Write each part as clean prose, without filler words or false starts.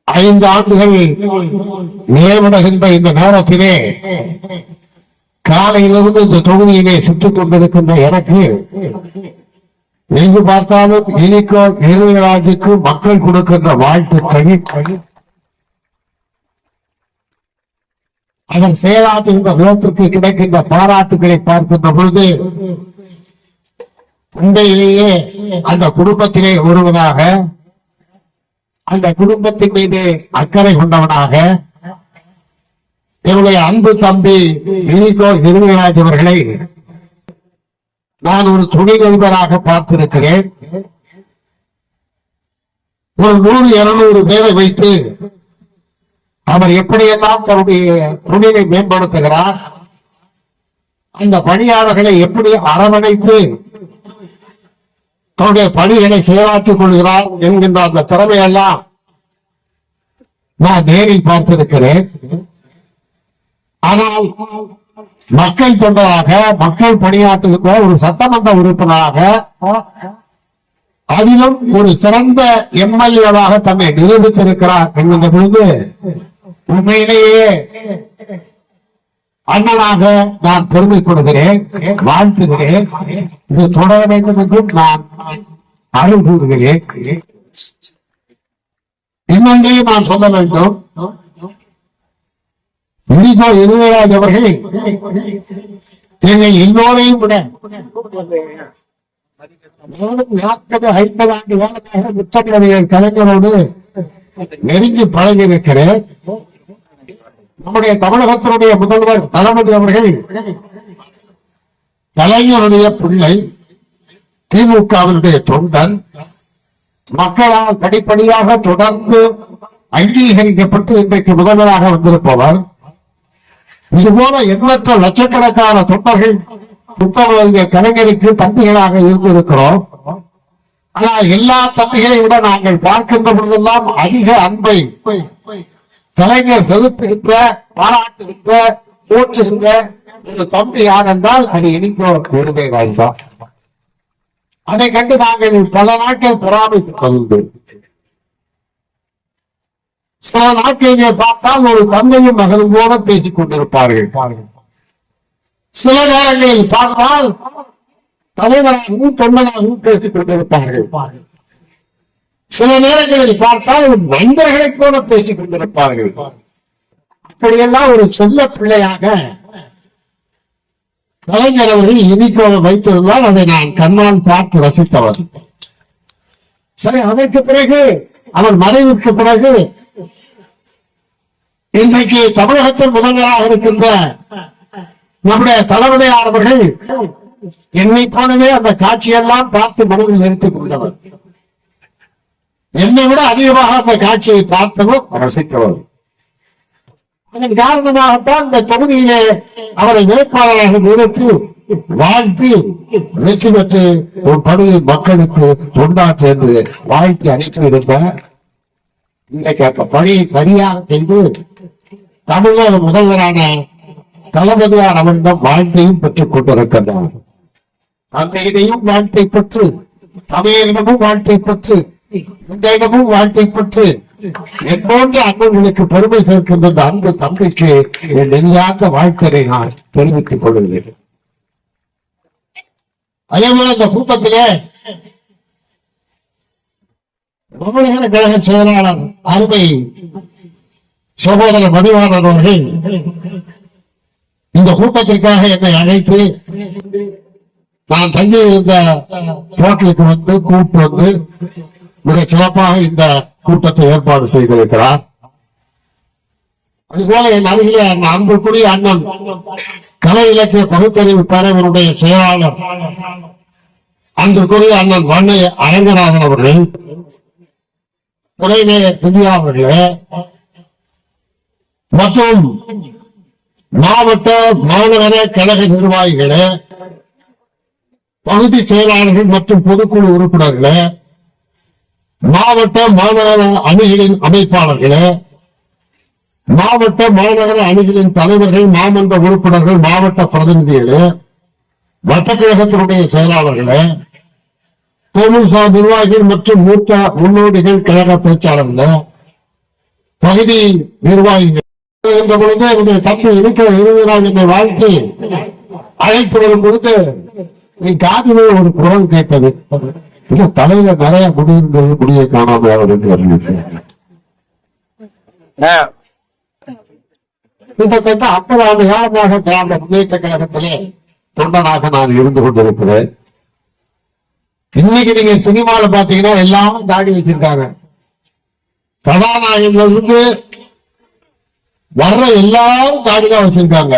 5 ஆண்டுகள் நிறைவடைகின்ற இந்த நேரத்திலே காலையிலிருந்து இந்த தொகுதியிலே சுற்றிக் கொண்டிருக்கின்ற எனக்கு எங்கு பார்த்தாலும் இனிக்கோ இருதயராஜுக்கு மக்கள் கொடுக்கின்ற வாழ்த்துக்கள், அதன் செயலாற்றுகின்ற விதத்திற்கு கிடைக்கின்ற பாராட்டுகளை பார்க்கின்ற பொழுது உண்மையிலேயே அந்த குடும்பத்திலே ஒருவனாக, அந்த குடும்பத்தின் மீது அக்கறை கொண்டவனாக என்னுடைய அன்பு தம்பி இனிகோ இருதயராஜ் அவர்களை நான் ஒரு துணை நண்பராக பார்த்திருக்கிறேன். ஒரு 100-200 பேரை வைத்து அவர் எப்படியெல்லாம் தன்னுடைய தொழிலை மேம்படுத்துகிறார், அந்த பணியாளர்களை எப்படி அரவணைத்து தன்னுடைய பணிகளை செயலாற்றிக் கொள்கிறார் என்கின்ற அந்த திறமையெல்லாம் நான் நேரில் பார்த்திருக்கிறேன். ஆனால் மக்கள் தொண்டராக, மக்கள் பணியாற்றுகின்ற ஒரு சட்டமன்ற உறுப்பினராக, அதிலும் ஒரு சிறந்த எம்எல்ஏவாக தன்னை நிரூபித்திருக்கிறார் என்கின்ற பொழுது உண்மையிலேயே அண்ணனாக நான் பெருமைப்படுகிறேன், வாழ்த்துகிறேன். இது தொடர வேண்டும் என்றும் நான் அருள் கூறுகிறேன். இன்னொன்றையும் நான் சொல்ல வேண்டும். இனிகோ இருதயராஜ் அவர்கள் எங்கள் எல்லோரையும் விட 40-50 ஆண்டு காலமாக முத்தமிழர் கலைஞரோடு நெருங்கி பழகியிருக்கிறேன். நம்முடைய தமிழகத்தினுடைய முதல்வர் தளபதி அவர்கள் கலைஞருடைய பிள்ளை, திமுகவினுடைய தொண்டன், மக்களால் படிப்படியாக தொடர்ந்து அங்கீகரிக்கப்பட்டு இன்றைக்கு முதல்வராக வந்திருப்பவர். இதுபோல எண்ணற்ற லட்சக்கணக்கான தொண்டர்கள் முத்தமிழர் கலைஞருக்கு தம்பிகளாக இருந்திருக்கிறோம். ஆனால் எல்லா தம்பிகளை விட நாங்கள் பார்க்கின்ற பொழுதெல்லாம் அதிக அன்பை கலைஞர் செலுத்துகின்ற, பாராட்டுகின்ற, போற்றுகின்ற ஒரு தம்பி யார் என்றால் அது இனிகோ இருதயராஜ் தான். அதை கண்டு நாங்கள் பல நாட்கள் பொறாமைப்பட்டது. சில நாட்களிலே பார்த்தால் ஒரு தந்தையும் மகனும் போல பேசிக் கொண்டிருப்பார்கள். சில நேரங்களில் பார்த்தால் தலைவராகவும் தொண்டனாகவும் பேசிக் கொண்டிருப்பார்கள். சில நேரங்களில் பார்த்தால் நண்பர்களை போல பேசிக் கொண்டிருப்பார்கள். அப்படியெல்லாம் ஒரு செல்ல பிள்ளையாக கலைஞர் அவர்கள் இனிகோவை வைத்திருந்தால் அதை நான் கண்ணால் பார்த்து ரசித்தவர். சரி, அதற்கு பிறகு அவர் மறைவுக்கு பிறகு இன்றைக்கு தமிழகத்தில் முதல்வராக இருக்கின்ற நம்முடைய தளபதியார் அவர்கள் என்னை போலவே அந்த காட்சியெல்லாம் பார்த்து மனதில் நிறுத்திக் கொண்டவர். என்னை விட அதிகமாக அந்த காட்சியை பார்த்தவர், ரசித்தவர். அதன் காரணமாகத்தான் இந்த தொகுதியிலே அவரை வேட்பாளராக நிறுத்தி வாழ்த்தி வெற்றி பெற்று ஒரு பகுதி மக்களுக்கு தொண்டாற்று என்று வாழ்த்தி அனுப்பியிருந்தார். இன்றைக்கு அப்ப பணியை சரியாக செய்து தமிழக முதல்வரான தளபதியார் அவரிடம் வாழ்த்தையும் பெற்றுக் கொண்டிருக்கின்றார். தந்தையிடையும் வாழ்த்தை பெற்று, சமையலிடமும் வாழ்த்தை பெற்று, இந்த இடமும் வாழ்த்தை பெற்று எப்போன்ற அண்ணன்களுக்கு பெருமை சேர்க்கின்ற அந்த அன்பு தம்பிக்கு என் நெஞ்சார்ந்த வாழ்த்தலை நான் தெரிவித்துக் கொள்கிறேன். அதேபோல இந்த கூட்டத்திலே தமிழக கழக செயலாளர் அருமை சகோதரர் மதிவாணன் அவர்கள் இந்த கூட்டத்திற்காக என்னை அழைத்து நான் தங்கி இருந்த ஹோட்டலுக்கு வந்து கூப்பிட்டு வந்து மிக சிறப்பாக இந்த கூட்டத்தை ஏற்பாடு செய்திருக்கிறார். அதுபோல என் அருகிலே அன்புக்குரிய அண்ணன் கலை இலக்கிய பகுத்தறிவு பேரவனுடைய செயலாளர் அன்புக்குரிய அண்ணன் வண்ணை அரங்கநாதன் அவர்கள், துணைநேயர் திவ்யா அவர்களே மற்றும் மாவட்ட மாநகர கழக நிர்வாகிகளே, பகுதி செயலாளர்கள் மற்றும் பொதுக்குழு உறுப்பினர்களே, மாவட்ட மாநகர அணிகளின் அமைப்பாளர்களே, மாவட்ட மாநகர அணிகளின் தலைவர்கள், மாமன்ற உறுப்பினர்கள், மாவட்ட பிரதிநிதிகளே, வட்டக்கழகத்தினுடைய செயலாளர்களே, திமுக நிர்வாகிகள் மற்றும் மூத்த முன்னோடிகள் கழக பேச்சாளர்கள் பகுதி நிர்வாகிகள் என்ற பொழுது என்னுடைய தம்பி இருக்கிற இருபதாம் என்னை வாழ்த்தி அழைத்து வரும் பொழுது என் காதிலே ஒரு குரல் கேட்டது. இல்ல தலையில நிறைய முடியிருந்தது, முடியை காணாம கிட்டத்தட்ட 50 ஆண்டு காலமாக திராவிட முன்னேற்ற கழகத்திலே தொண்டனாக நான் இருந்து கொண்டிருக்கிறேன். இன்னைக்கு நீங்க சினிமாவில பாத்தீங்கன்னா எல்லாரும் தாடி வச்சிருக்காங்க. கதாநாயகன்ல இருந்து வர்ற எல்லாரும் தாடிதான் வச்சிருக்காங்க.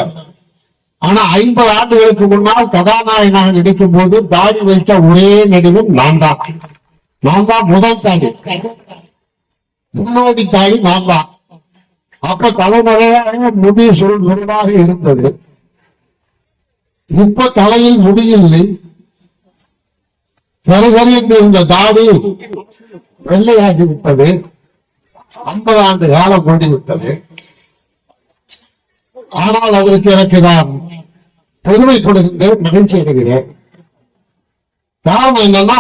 ஆனா 50 ஆண்டுகளுக்கு முன்னால் கதாநாயகனாக நடிக்கும் போது தாடி வைத்த ஒரே நடிகன் நான் தான் முதல் தாடி, முன்னோடி தாடி நான் தான். அப்ப தலைமுறையாக முடி சுருளாக இருந்தது. இப்ப தலையில் முடியில்லை, சருகரிஎன்று இருந்த தாடி வெள்ளையாகி விட்டது. 50 ஆண்டு காலம் ஓடிவிட்டது. ஆனால் அதற்கு எனக்கு நான் பெருமைப்படுகின்றேன், மகிழ்ச்சி அடைகிறேன். காரணம் என்னன்னா,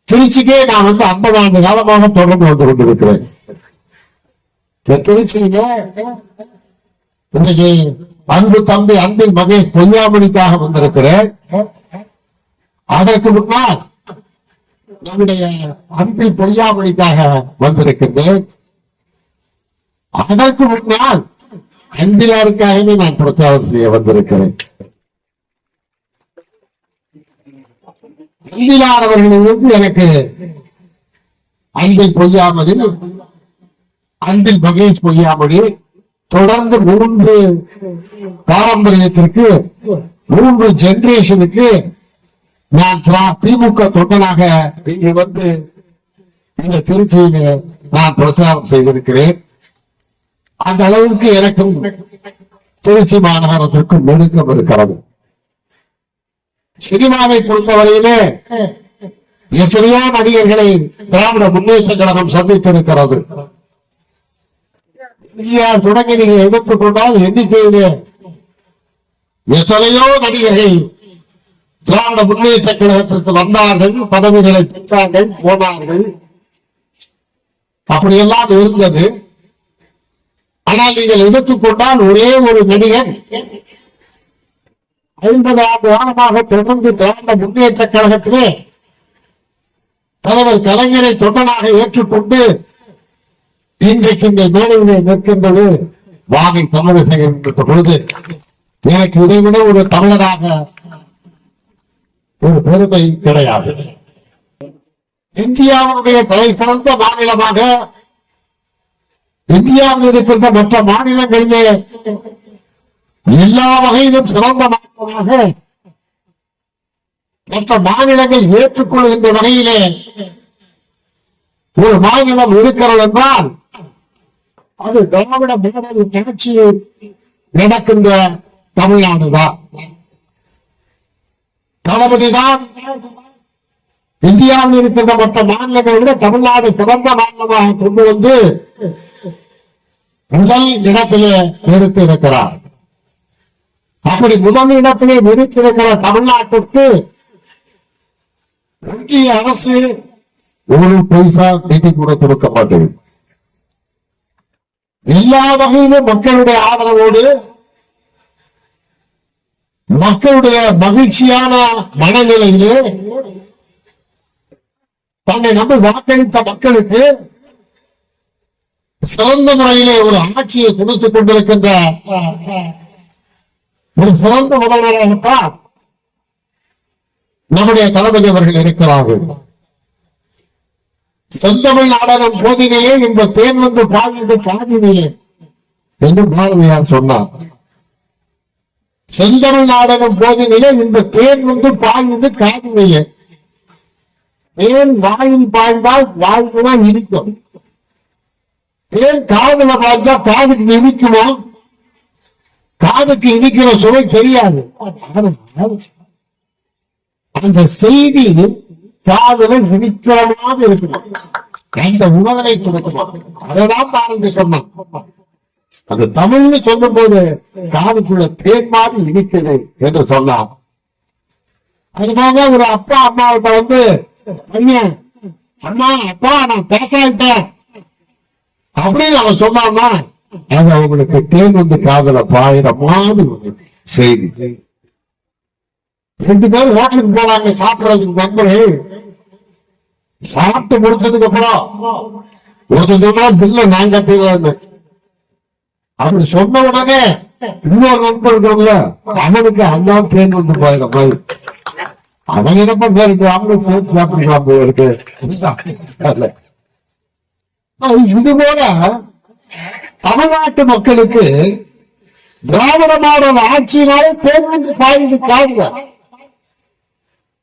திருச்சிக்கே நான் 50 ஆண்டு காலமாக தொடர்ந்து வந்து கொண்டிருக்கிறேன். திருச்சியில இன்னைக்கு அன்பு தம்பி அன்பில் மகேஷ் பொய்யாமொழிக்காக வந்திருக்கிறேன். அதற்கு முன்னால் நம்முடைய அன்பில் பொய்யாமொழிக்காக வந்திருக்கின்றேன். அதற்கு முன்னால் அன்பிலாருக்காகவே நான் பிரச்சாரம் செய்ய வந்திருக்கிறேன். அன்பிலார் அவர்களிலிருந்து எனக்கு அன்பில் பொய்யாமொழி, அன்பில் மகேஷ் பொய்யாமொழி தொடர்ந்து 3 பாரம்பரியத்திற்கு 3 ஜெனரேஷனுக்கு நான் திமுக தொண்டனாக இங்கு வந்து இந்த திருச்சியில நான் பிரச்சாரம் செய்திருக்கிறேன். அந்த அளவுக்கு எனக்கும் திருச்சி மாநகரத்திற்கும் நெருக்கம் இருக்கிறது. சினிமாவை பொறுத்தவரையிலே எத்தனையோ நடிகர்களை திராவிட முன்னேற்ற கழகம் சந்தித்திருக்கிறது. இந்தியா தொடங்கி நீங்க எடுத்துக்கொண்டால் எண்ணிக்கையிலே எத்தனையோ நடிகர்கள் திராவிட முன்னேற்ற கழகத்திற்கு வந்தார்கள், பதவிகளை பெற்றார்கள், போனார்கள், அப்படியெல்லாம் இருந்தது. ஆனால் நீங்கள் எடுத்துக்கொண்டால் ஒரே ஒரு நடிகர் 50 ஆண்டு காலமாக தொடர்ந்து திராவிட முன்னேற்ற கழகத்திலே தலைவர் கலைஞரை தொண்டனாக ஏற்றுக்கொண்டு இன்றைக்கு இந்த மேடையிலே நிற்கின்றது வாகை தமிழக என்ற பொழுது எனக்கு இதைவிட ஒரு தமிழராக ஒரு பெருமை கிடையாது. இந்தியாவுடைய தலை சிறந்த மாநிலமாக இந்தியாவில் இருக்கின்ற மற்ற மாநிலங்களிலே எல்லா வகையிலும் சிறந்த மாநிலமாக மற்ற மாநிலங்கள் ஏற்றுக்கொள்கின்ற வகையிலே ஒரு மாநிலம் இருக்கிறது என்றால் அது திராவிட மாடல் நிகழ்ச்சியை நடக்கின்ற தமிழ்நாடுதான். தளபதிதான் இந்தியாவில் இருக்கின்ற மற்ற மாநிலங்களை விட தமிழ்நாடு சிறந்த மாநிலமாக கொண்டு வந்து முதல் இடத்திலே நிறுத்தி இருக்கிறார். அப்படி முதல் இடத்திலே நிறுத்தியிருக்கிற தமிழ்நாட்டிற்கு ஒன்றிய அரசு ஒரு பைசா நிதி கூட கொடுக்க மாட்டேங்குது. எல்லா வகையிலும் மக்களுடைய ஆதரவோடு மக்களுடைய மகிழ்ச்சியான மனநிலையிலே தன்னை நம்பி வாக்களித்த மக்களுக்கு சிறந்த முறையிலே ஒரு ஆட்சியை கொடுத்துக் கொண்டிருக்கின்ற ஒரு சிறந்த முதல்வராகத்தான் நம்முடைய தளபதி அவர்கள் இருக்கிறார்கள். செந்தமிழ் நாடகம் போதினையே இந்த தேன் வந்து பாய்ந்து பாதினையே என்று பாரதியார் சொன்னார். செந்தமிழ் நாடகம் போதினையே இந்த தேன் வந்து பாய்ந்து காதினையே. தேன் வாயில் பாய்ந்தால் வாய்தான் இனிக்கும், தேன் காதுல பாய்ந்தா காதுக்கு இனிக்குமா? காதுக்கு இனிக்கிற சுவை தெரியாது. அந்த செய்தி காதுல இனிக்கிற மாதிரி இருக்கணும், அந்த உணவனை கொடுக்குமா? அதான் பாரதி சொன்னான். அது தமிழ்னு சொல்லும் போது காதுக்குள்ள தேன் மாதிரி இனிக்குது என்று சொன்னான். அதுக்காக ஒரு அப்பா அம்மாவிட்ட வந்து பையன் அம்மா அப்பா நான் பேசாட்டேன் அப்படின்னு அவன் சொன்னான்னா அது அவங்களுக்கு தேன் வந்து காதல பாயிர மாதிரி ஒரு செய்தி. 2 பேர் ஹோட்டலுக்கு போறாங்க சாப்பிடுறதுக்கு, நண்பர்கள் சாப்பிட்டு முடிச்சதுக்கு அப்புறம் ஒருத்தர் சொன்னா பில்ல நான் கட்டிடுறேன்னு. அப்படி சொன்ன உடனே இன்னொரு நண்பர் இருக்கோம்ல அவனுக்கு அதான் தேன் வந்து பாயிர மாதிரி. அவன் என்ன பண்றாரு, அவங்களுக்கு சேர்த்து சாப்பிடலாம் போல இருக்கு. இது போல தமிழ்நாட்டு மக்களுக்கு திராவிட மாடல் ஆட்சியினாலே தேன் வந்து பாயுது காதுல.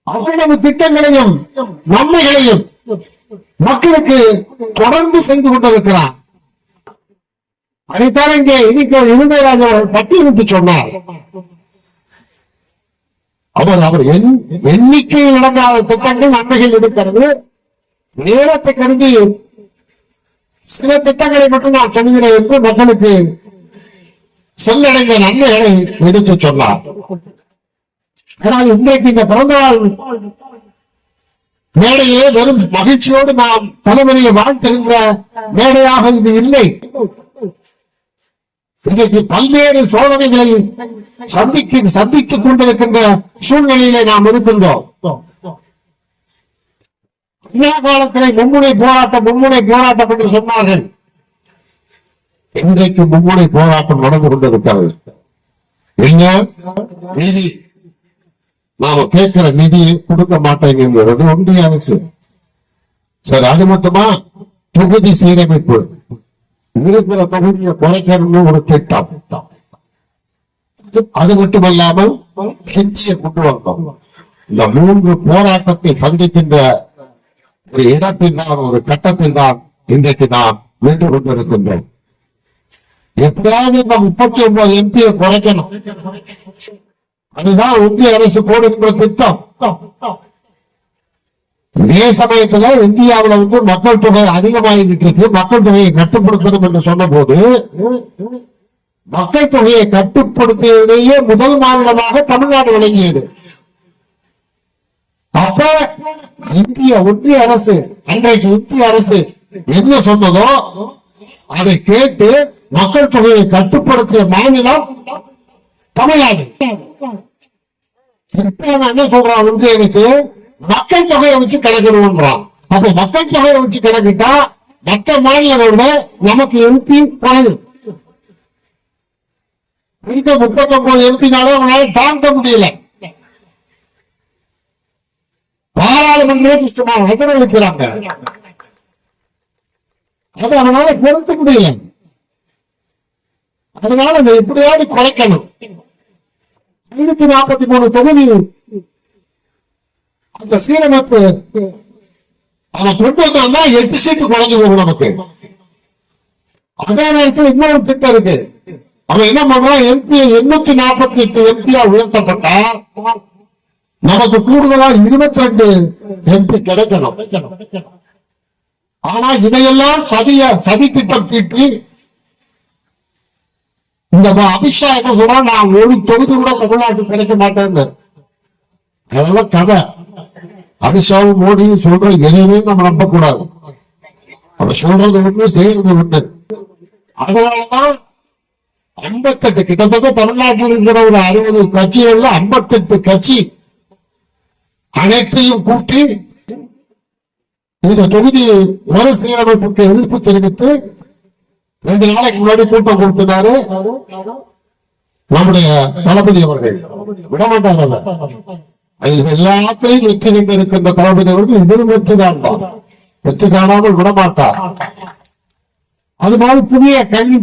அவ்வளவு திட்டங்களையும் நன்மைகளையும் மக்களுக்கு தொடர்ந்து செய்து கொண்டிருக்கிறார். அதைத்தான் இங்கே இன்னைக்கு இளைஞராஜ் அவர்கள் பட்டியலிட்டு சொன்னார். அவர் எண்ணிக்கை இழந்தாத திட்டங்கள் நன்மைகள் இருக்கிறது. நேரத்தை கருதி சில திட்டங்களை மட்டும் நான் சொல்கிறேன் என்று மக்களுக்கு செல்லடைந்த நன்மைகளை எடுத்து சொன்னார். ஆனால் இன்றைக்கு இந்த பிறந்தநாள் மேடையே வெறும் மகிழ்ச்சியோடு நாம் தலைவரையை வாழ்த்துகின்ற மேடையாக இது இல்லை. இன்றைக்கு பல்வேறு சோதனைகளை சந்தித்துக் கொண்டிருக்கின்ற சூழ்நிலையிலே நாம் இருக்கின்றோம். காலத்திலே மும்முனை போராட்டம் என்று சொன்னார்கள். இன்றைக்கு மும்முனை போராட்டம் நடந்து கொண்டிருக்கிறது. என்ன நிதி நாம கேட்கிற நிதியை கொடுக்க மாட்டேங்கிறது ஒன்றிய அரசு. சரி, அது மட்டுமா? தொகுதி சீரமைப்பு, இருக்கிற தொகுதியை குறைக்கணும்னு ஒரு திட்டம். அது மட்டுமல்லாமல் ஹிந்தியை கொண்டு வந்தோம். இந்த 3 போராட்டத்தை சந்திக்கின்ற ஒரு இடத்தில் தான், ஒரு கட்டத்தில் தான் இன்றைக்கு நாம் நின்று கொண்டிருக்கின்றோம். எப்படியாவது இந்த 39 எம்பியை குறைக்கணும். அதுதான் ஒன்றிய அரசு போடுகின்ற திட்டம். இதே சமயத்துல இந்தியாவில் வந்து மக்கள் தொகை அதிகமாகிட்டு இருக்கு. மக்கள் தொகையை கட்டுப்படுத்தணும் என்று சொன்ன போது மக்கள் தொகையை கட்டுப்படுத்தியதையே முதல் மாநிலமாக தமிழ்நாடு விளங்கியது. அப்ப ஒன்றிய அரசு, அன்றைக்கு இந்திய அரசு என்ன சொன்னதோ அதை கேட்டு மக்கள் தொகையை கட்டுப்படுத்திய மாநிலம் தமிழ்நாடு. என்ன சொல்றான் ஒன்றிய அரசு? மக்கள் தொகையை வச்சு கணக்கிடுவோன்றான். அப்ப மக்கள் தொகையை வச்சு கணக்கிட்டா மற்ற மாநிலங்களோட நமக்கு எம்பி குறையும். இந்த 39 எம்பினால அவங்களால தாங்க முடியல. பாராளுமன்ற எத்தனை வைக்கிறாங்க, அது அவனால பொறுக்க முடியல. அதனால அதை எப்படியாவது குறைக்கணும். 543 தொகுதி அந்த சீரமைப்பு அவன் கொண்டு வந்தான்னா 8 சீட்டு குறைஞ்சு போகும் நமக்கு. அதே நேரத்தில் இன்னொரு திட்டம் இருக்கு. அவன் என்ன பண்றான், எம்பி 848 எம்பியா உயர்த்தப்பட்டா நமக்கு கூடுதலா 22 எம்பி கிடைக்கணும். ஆனா இதையெல்லாம் சதி திட்டம் தீட்டி இந்த அமித்ஷா என்ன சொல்றா, நான் ஒரு தொகுதி கூட தமிழ்நாட்டுக்கு கிடைக்க மாட்டேன்னு. அதெல்லாம் கதை. அமித்ஷாவும் மோடியும் சொல்ற எதையுமே நம்ம நம்ப கூடாது. அவன் சொல்றது ஒண்ணு, செய்யறது ஒண்ணு. அதனாலதான் 58 கிட்டத்தட்ட தமிழ்நாட்டில் இருக்கிற ஒரு 60 கட்சிகள்ல 58 கட்சி அனைத்தையும் கூட்டி இந்த தொகுதி மறுசீரமைப்புக்கு எதிர்ப்பு தெரிவித்து 2 நாளைக்கு முன்னாடி கூட்டம் கொடுத்தினாரு நம்முடைய தளபதி அவர்கள். விடமாட்டாங்க. எல்லாத்திலையும் வெற்றி கண்டு இருக்கின்ற தளபதி அவர்கள் இதிலும் வெற்றி காண்பார். வெற்றி காணாமல் விடமாட்டார். அது மாதிரி புதிய கல்வி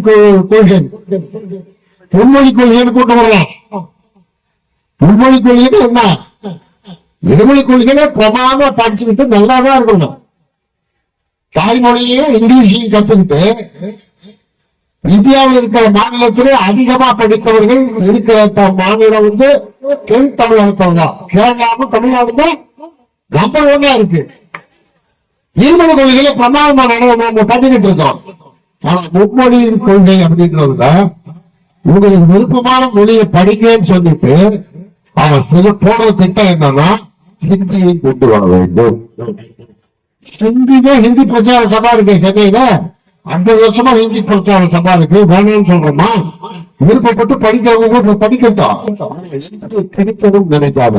கொள்கை, முன்மொழி கொள்கைன்னு கொண்டு வரலாம். முன்மொழி கொள்கை என்ன? இருமொழி கொள்கையில பிரமாதமா படிச்சுக்கிட்டு நல்லாதான் இருக்கணும். தாய்மொழியே இங்கிலீஷையும் கத்துக்கிட்டு இந்தியாவில் இருக்கிற மாநிலத்திலே அதிகமா படித்தவர்கள் இருக்கிற மாநிலம் வந்து தென் தமிழகத்தில் தான். கேரளாவும் தமிழ்நாடு தான் நம்பர் 1 இருக்கு. இருமொழி கொள்கையில பிரமாதமா நம்ம பண்ணிக்கிட்டு இருக்கோம். ஆனா மும்மொழி கொள்கை அப்படின்றதுல உங்களுக்கு விருப்பமான மொழியை படிக்கன்னு சொல்லிட்டு அவன் போடுற திட்டம் என்னன்னா ஹிந்தியை கொண்டு வர வேண்டும். ஹிந்தி பிரச்சார சபா இருக்கு சென்னையில, 50 வருஷமா ஹிந்தி பிரச்சார சபா இருக்கு. வேணும்னு சொல்றோமா? விருப்பப்பட்டு படிக்கிறவங்க படிக்கட்டும். கிடைக்கணும் நினைக்காத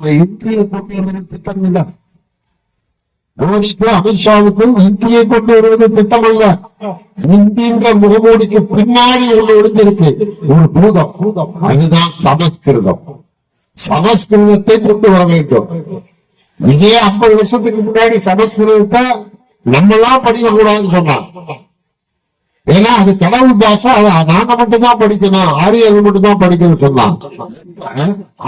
ஹிந்தியை கொண்டு வருவது திட்டம் இல்ல. மோடிக்கும் அமித்ஷாவுக்கும் ஹிந்தியை கொண்டு வருவது திட்டம் அல்ல. ஹிந்தின்ற முகமூடிக்கு பின்னாடி ஒண்ணு ஒளிந்திருக்கு, ஒரு பூதம். அதுதான் சமஸ்கிருதம். சமஸ்கிருதத்தை கொண்டு வர வேண்டும். இதே 50 வருஷத்துக்கு முன்னாடி சமஸ்கிருதத்தை நம்மளாம் படிக்க கூடாதுன்னு சொன்னான். ஏன்னா அது கடவுள் பாஷை, நாங்க மட்டும் தான் படிக்கணும், ஆரியர்கள் மட்டும் தான் படிக்கணும்னு சொன்னான்.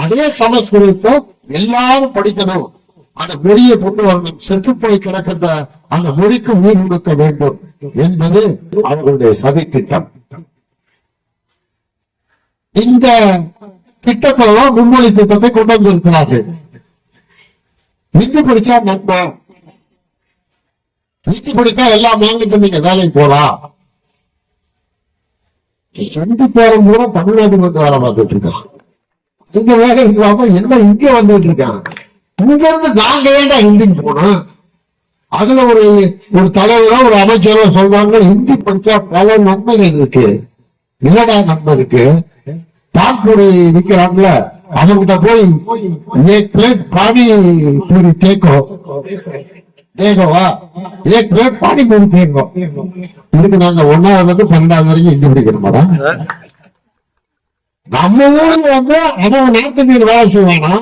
அதே சமஸ்கிருதத்தை எல்லாரும் படிக்கணும், அந்த மொழியை கொண்டு வரணும், செற்றுப்போய் கிடக்கின்ற அந்த மொழிக்கு உயிர் கொடுக்க வேண்டும் என்பது அவர்களுடைய சதி திட்டம். இந்த திட்டத்தெல்லாம் முன்மொழி திட்டத்தை கொண்டு வந்திருக்கிறார்கள். ஹிந்தி படிச்சா நன்மை, ஹிந்தி படித்தா எல்லா மாநிலத்திலும் நீங்க வேலைக்கு போலாம். ஹிந்தி பேரம் கூட தமிழ்நாட்டுக்கு வந்து வேலை பார்த்துட்டு இருக்கான். இங்க வேலை இல்லாம என்ன இங்க வந்துட்டு இருக்கான். இங்க இருந்து நாங்க ஏன்டா ஹிந்திக்கு போனோம்? அதுல ஒரு தலைவரோ ஒரு அமைச்சரோ சொல்றாங்க ஹிந்தி படிச்சா பல நன்மைகள் இருக்கு. என்னடா நன்மை இருக்கு? பான்பூரி விற்கிறாங்கல்ல, அவங்கிட்ட போய் பிளேட் பானி பூரி தேகோவா, பிளேட் பானி பூரி தேங்கோ. இதுக்கு நாங்க 1ஆவதுல இருந்து 12ஆவது வரைக்கும் ஹிந்தி படிக்கிறோமாடா? நம்ம ஊர்ல வந்து அவன் நார்த் இந்தியன் வேலை செய்வானா,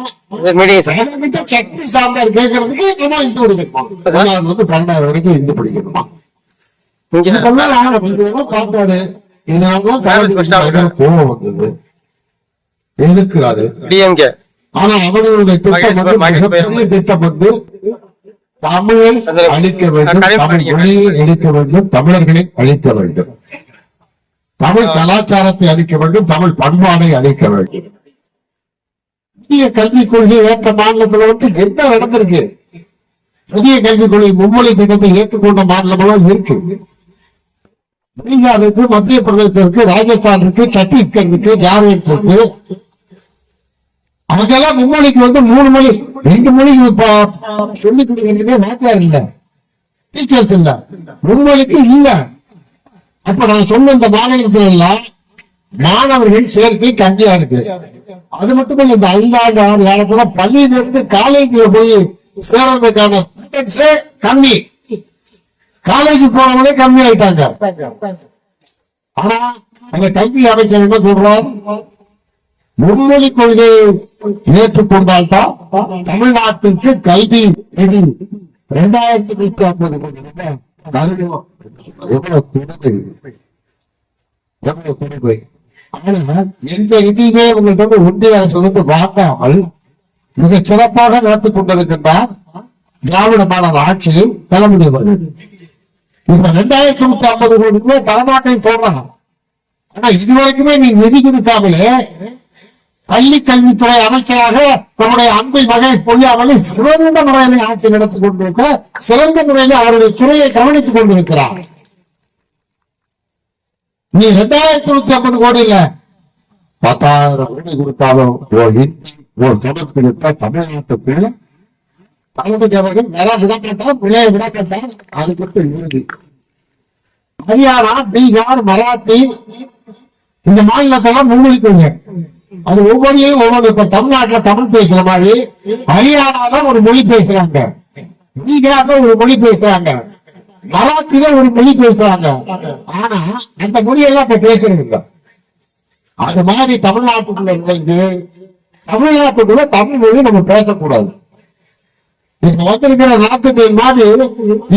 சட்னி சாம்பார் கேட்கறதுக்கு நம்ம ஹிந்தி படிக்கணுமா? 1ஆவதுல இருந்து 12ஆவது வரைக்கும் ஹிந்தி படிக்கணுமா? பார்த்தாரு. இதனாலதான் கோபம் வந்தது, எதிர்க்கிறாரு. ஆனா அவர்களுடைய திட்டம் வந்து தமிழை அழிக்க வேண்டும், தமிழ் மொழியை அழிக்க வேண்டும், தமிழர்களை அழிக்க வேண்டும், தமிழ் கலாச்சாரத்தை அழிக்க வேண்டும், தமிழ் பண்பாடை அழிக்க வேண்டும். புதிய கல்விக் கொள்கை ஏற்ற மாநிலத்துல வந்து என்ன நடந்திருக்கு? புதிய கல்விக் கொள்கை மும்மொழி திட்டத்தை ஏற்றுக்கொண்ட மாநிலங்களும் இருக்கு. பீகார் இருக்கு, மத்திய பிரதேசம் இருக்கு, ராஜஸ்தான் இருக்கு, சத்தீஸ்கர் இருக்கு, ஜார்க்கண்ட் இருக்கு. அங்கெல்லாம் மும்மொழிக்கு வந்து 3 மொழி 2 மொழிக்கு சொல்லிக் கொடுக்க வாத்தியார் இல்ல, டீச்சர்ஸ் இல்ல, மும்மொழிக்கு இல்ல. அப்ப நான் சொன்ன இந்த மாநிலத்தில் எல்லாம் மாணவர்கள் சேர்க்கை கம்மியா இருக்கு. அது மட்டும் இல்ல, இந்த 5 ஆண்டு காலத்துல பள்ளியிலிருந்து காலேஜ்ல போய் சேர்றதுக்கான கம்மி, காலேஜ் போனவங்களே கம்மி ஆயிட்டாங்க. ஆனா அந்த கல்வி அமைச்சர் என்ன சொல்றார்? மும்மொழி கொள்கையை ஏற்றுக்கொண்டால்தான் தமிழ்நாட்டிற்கு கல்வி நிதி 2150 கோடி ரூபாய். எவ்வளவு கொடுமை! ஆனா எந்த நிதியுமே உங்கள்கிட்ட ஒன்றிய அரசு வந்து வாங்காமல் மிக சிறப்பாக நடத்திக் கொண்டிருக்கின்றார் திராவிட மாடல் ஆட்சியில் தலைமுறை. இப்ப 2150 கோடி ரூபாய் தலைநாட்டை போடுறாங்க. ஆனா இதுவரைக்குமே நீ நிதி கொடுக்காமலே பள்ளி கல்வித்துறை அமைச்சராக நம்முடைய அன்பை மகேஷ் பொய்யாமலே சிறந்த முறையில ஆட்சி நடத்திக் கொண்டிருக்கிறார். சிறந்த முறையில அவருடைய துறையை கவனித்துக் கொண்டிருக்கிறார். நீ 2150 கோடி இல்ல 10,000 கோடி கொடுத்தாலும் ஒரு தொடர்பு தமிழ்நாட்டுக்குள்ள தளபதி அவர்கள் விடக்கட்டால் பிள்ளைய விடக்கட்டால் அது மட்டும் இறுதி. ஹரியானா, பீகார், மராத்தி இந்த மாநிலத்தெல்லாம் முன்மொழிக்குங்க. அது ஒவ்வொன்றையும் ஒவ்வொரு, இப்ப தமிழ்நாட்டுல தமிழ் பேசுற மாதிரி ஹரியானால ஒரு மொழி பேசுறாங்க, பீகார்ல ஒரு மொழி பேசுறாங்க, மராத்தில ஒரு மொழி பேசுறாங்க. ஆனா அந்த மொழியெல்லாம் இப்ப பேசுறது இல்லை. அது மாதிரி தமிழ்நாட்டுக்குள்ள நுழைந்து தமிழ்நாட்டுக்குள்ள தமிழ் மொழி நம்ம பேசக்கூடாது. இப்ப வந்திருக்கிற நாட்டுக்கு மாதிரி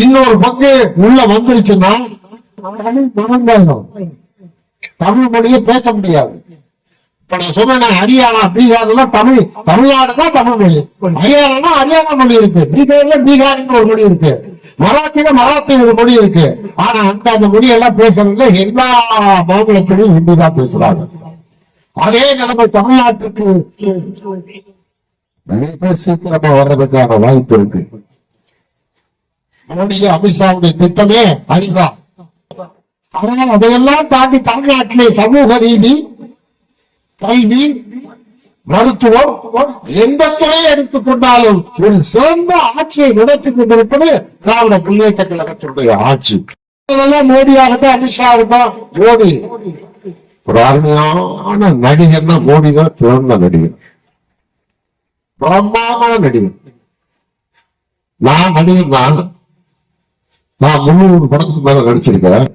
இன்னொரு பங்கு உள்ள வந்துருச்சுன்னா தமிழ் மறந்தாயிடும், தமிழ் மொழியை பேச முடியாது. இப்ப நான் சொன்னேன் ஹரியானா, பீகார்ல தமிழ்நாடுதான் தமிழ் மொழி, ஹரியானா ஹரியானா மொழி இருக்கு, பீகார்ல பீகார்னு ஒரு மொழி இருக்கு, மராத்தியில மராத்தி ஒரு மொழி இருக்கு. ஆனா அந்த மொழியெல்லாம் பேசுறதுல எல்லா மாநிலத்திலையும் ஹிந்தி தான் பேசுறாங்க. அதே நிலைமை தமிழ்நாட்டுக்கு நிறைய பேர் சீக்கிரமா வர்றதுக்கான வாய்ப்பு இருக்கு. மோடி அமித்ஷாவுடைய திட்டமே அதுதான். ஆனால் அதையெல்லாம் தாண்டி தமிழ்நாட்டிலே சமூக நீதி, கல்வி, மருத்துவம், எந்த துறையை எடுத்துக்கொண்டாலும் ஒரு சிறந்த ஆட்சியை நடத்திக் கொண்டிருப்பது திராவிட முன்னேற்ற கழகத்தினுடைய ஆட்சி. மோடி ஆகட்டும், அமித்ஷா ஆகட்டும், மோடி ஒரு அருமையான நடிகர்னா மோடி தான் பிறந்த நடிகர், பிரம்மாண்டமான நடிகர். நான் நடிகர் தான், நான் 300 படத்துக்கு மேல நடிச்சிருக்கேன்.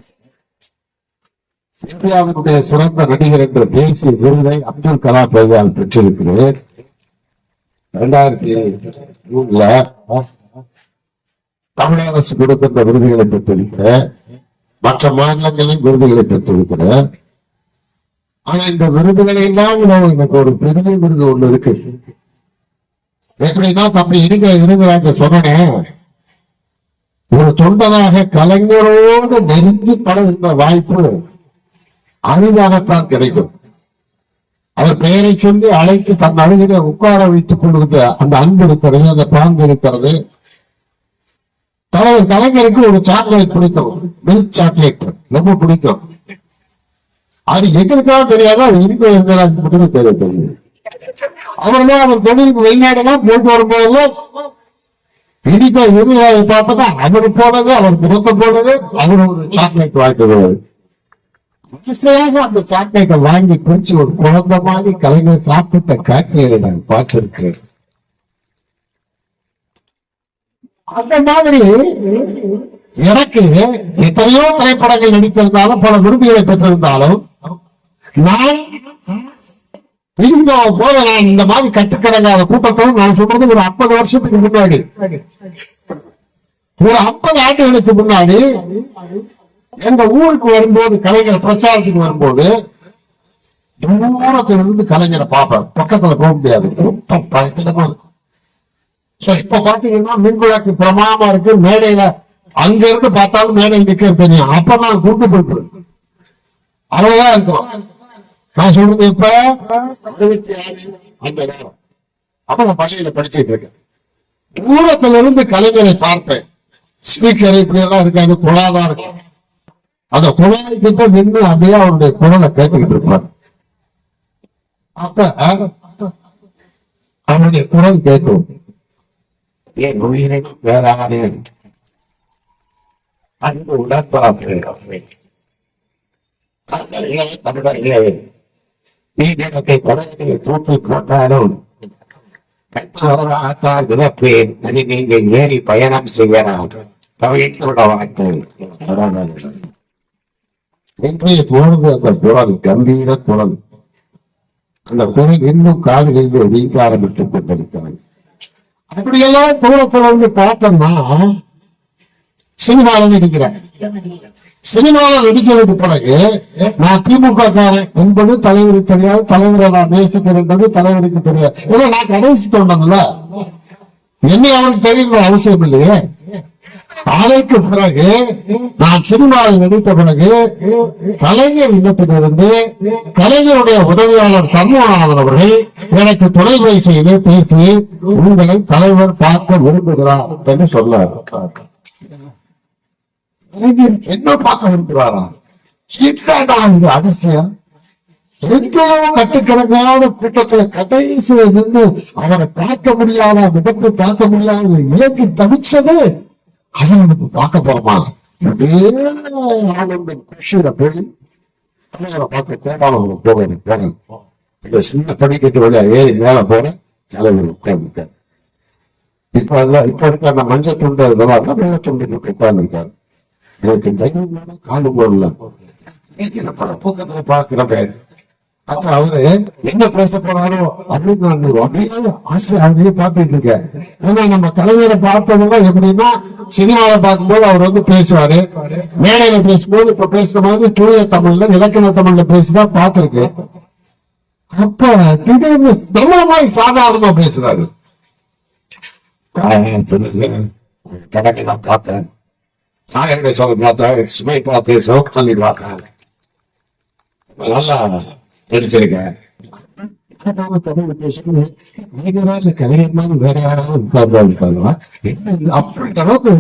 இந்தியாவினுடைய சிறந்த நடிகர் என்ற தேசிய விருதை அப்துல் கலாம் பெரியால் பெற்றிருக்கிறேன். 2003 தமிழக அரசு கொடுக்கின்ற விருதுகளை பெற்றிருக்கிறேன். மற்ற மாநிலங்களின் விருதுகளை பெற்றிருக்கிறேன். ஆனா இந்த விருதுகளை எல்லாம் எனக்கு ஒரு பெரிய விருது ஒண்ணு இருக்கு. எப்படின்னா தம்பி இருங்க சொன்னேன், ஒரு தொண்டனாக கலைஞரோடு நெருங்கி பழகுகின்ற வாய்ப்பு அரிதாகத்தான் கிடைக்கும். அவர் பெயரை சொல்லி அழைத்து தன் அருகிலே உட்கார வைத்துக் கொள்கின்ற அந்த அன்பு இருக்கிறது, அந்த பாங்கு இருக்கிறது. கலைஞருக்கு ஒரு சாக்லேட் பிடிக்கும், மில்க் சாக்லேட் ரொம்ப பிடிக்கும். அது எங்களுக்காக தெரியாது, அது இருக்கிறாங்க மட்டுமே தெரியும். அவர்தான் அவர் தொழிலுக்கு வெளிநாடுதான் போயிட்டு வரும்போதெல்லாம் இனிக்க விருதுகளை பார்த்தா அவரு போனது, அவர் முகத்தை போனது, அவர் ஒரு சாக்லேட் வாங்கிட்டு அந்த சாக்லேட்டை வாங்கி பிடிச்சு ஒரு குழந்தை மாதிரி கலைஞர் சாப்பிட்ட காட்சிகளை நான் பார்த்திருக்கிறேன். அந்த மாதிரி எனக்கு எத்தனையோ திரைப்படங்கள் நடித்திருந்தாலும் பல விருதுகளை பெற்றிருந்தாலும் நான் போல நான் இந்த மாதிரி கட்டுக்கடங்காத கூட்டத்தோடு நான் சொல்றது ஒரு 50 வருஷத்துக்கு முன்னாடி, ஒரு 50 ஆண்டுகளுக்கு முன்னாடி எங்க ஊருக்கு வரும்போது, கலைஞர் பிரச்சாரத்துக்கு வரும்போது தூரத்திலிருந்து கலைஞரை பார்ப்பேன். பக்கத்துல போக முடியாது, கூட்டம் பயங்கரமா இருக்கும். இப்ப பாத்தீங்கன்னா மின்விளக்கு பிரமாதமா இருக்கு, மேடையில அங்க இருந்து பார்த்தாலும் மேடை நிக்க தெரியும். அப்ப நான் கூட்டு போயிட்டு அவ்வளவுதான் இருக்கும். நான் சொல்றது இப்ப 66 அப்ப நான் பள்ளியில படிச்சுட்டு இருக்கேன். தூரத்துல இருந்து கலைஞரை பார்ப்பேன். ஸ்பீக்கர் இப்படி எல்லாம் இருக்காது, குழாதான் இருக்கும். அந்த குழாய்கிட்ட நின்று அப்படியே அவருடைய குரலை கேட்டுக்கிட்டு இருப்பார். அப்ப அவனுடைய குரல் கேட்கும், என் உயிரை வேறாதே அன்பு உடற்பாப்பு தமிழர்களே, நீதியை குறைகளை தூக்கி போட்டாலும் கட்டால் விதப்பேன், அது நீங்கள் ஏறி பயணம் செய்யலாம். தவிர்த்து வாழ்க்கை இன்றைய பொழுது அந்த குரல் கம்பீர குரல், அந்த குரல் இன்னும் காதுகளில் வீங்க ஆரம்பித்துக் கொண்டிருக்கிறது. அப்படியெல்லாம் தூரத்திலிருந்து பார்த்தோம்னா சினிமாவில் நடிக்கிறேன். சினிமாவில் நடிக்கிறதுக்கு பிறகு நான் திமுக காரன் என்பது தலைவருக்கு தெரியாது, தலைவரை நான் நேசிக்கிறேன் என்பது தலைவருக்கு தெரியாது. ஏன்னா நான் கடைசி தோண்டதுல என்னை அவருக்கு தெரியுற அவசியம் இல்லையே. அதற்கு பிறகு நான் சினிமாவில் நடித்த பிறகு கலைஞர் இல்லத்திலிருந்து கலைஞருடைய உதவியாளர் சண்முகநாதன் அவர்கள் எனக்கு தொலைபேசியிலே பேசி உங்களை தலைவர் பார்க்க விரும்புகிறார் என்று சொன்னார். என்ன பார்க்க விரும்புகிறாரா? இது அதிசயம். எங்கேயோ கட்டுக்கணக்கான கூட்டத்தில் கடைசியில் நின்று அவரை பார்க்க முடியாத, மிதப்பு பார்க்க முடியாத இலக்கி தவிச்சது அவனுக்கு பார்க்க போறோமா? குஷியில போய் தலைவரை பார்க்க கோபாலம் போறேன். இந்த சின்ன படிக்கட்டு வழியா ஏறி மேல போறேன், தலைவர் உட்கார்ந்துருக்காரு. இப்ப இருக்க அந்த மஞ்சள் துண்டு அதெல்லாம் வெள்ள துண்டு உட்கார்ந்து இருக்காரு. எனக்கு தைரியமான காலு போடல பாக்குறேன். அப்ப அவரு என்ன பேச போறாரோ அப்படின்னு அப்படியே ஆசை அப்படியே பார்த்துட்டு இருக்கேன். ஏன்னா நம்ம கலைஞரை பார்த்ததுன்னா எப்படின்னா சினிமாவை பார்க்கும்போது அவர் வந்து பேசுவாரு, மேடையில பேசும்போது இப்ப பேசுற மாதிரி தூய தமிழ்ல இலக்கண தமிழ்ல பேசிதான் பார்த்திருக்கு. அப்ப திடீர்னு நல்ல மாதிரி சாதாரணமா பேசுறாரு. கணக்கெல்லாம் பார்த்தேன், நாகரிக சொல்ல பார்த்தேன், சுமை பார்த்து சவுக் பண்ணி பார்த்தேன், நல்லா நடிச்சிருக்கேன். கலைஞர் மாதிரி வேற யாராவது உட்கார்ந்து அப்படி அளவுக்கு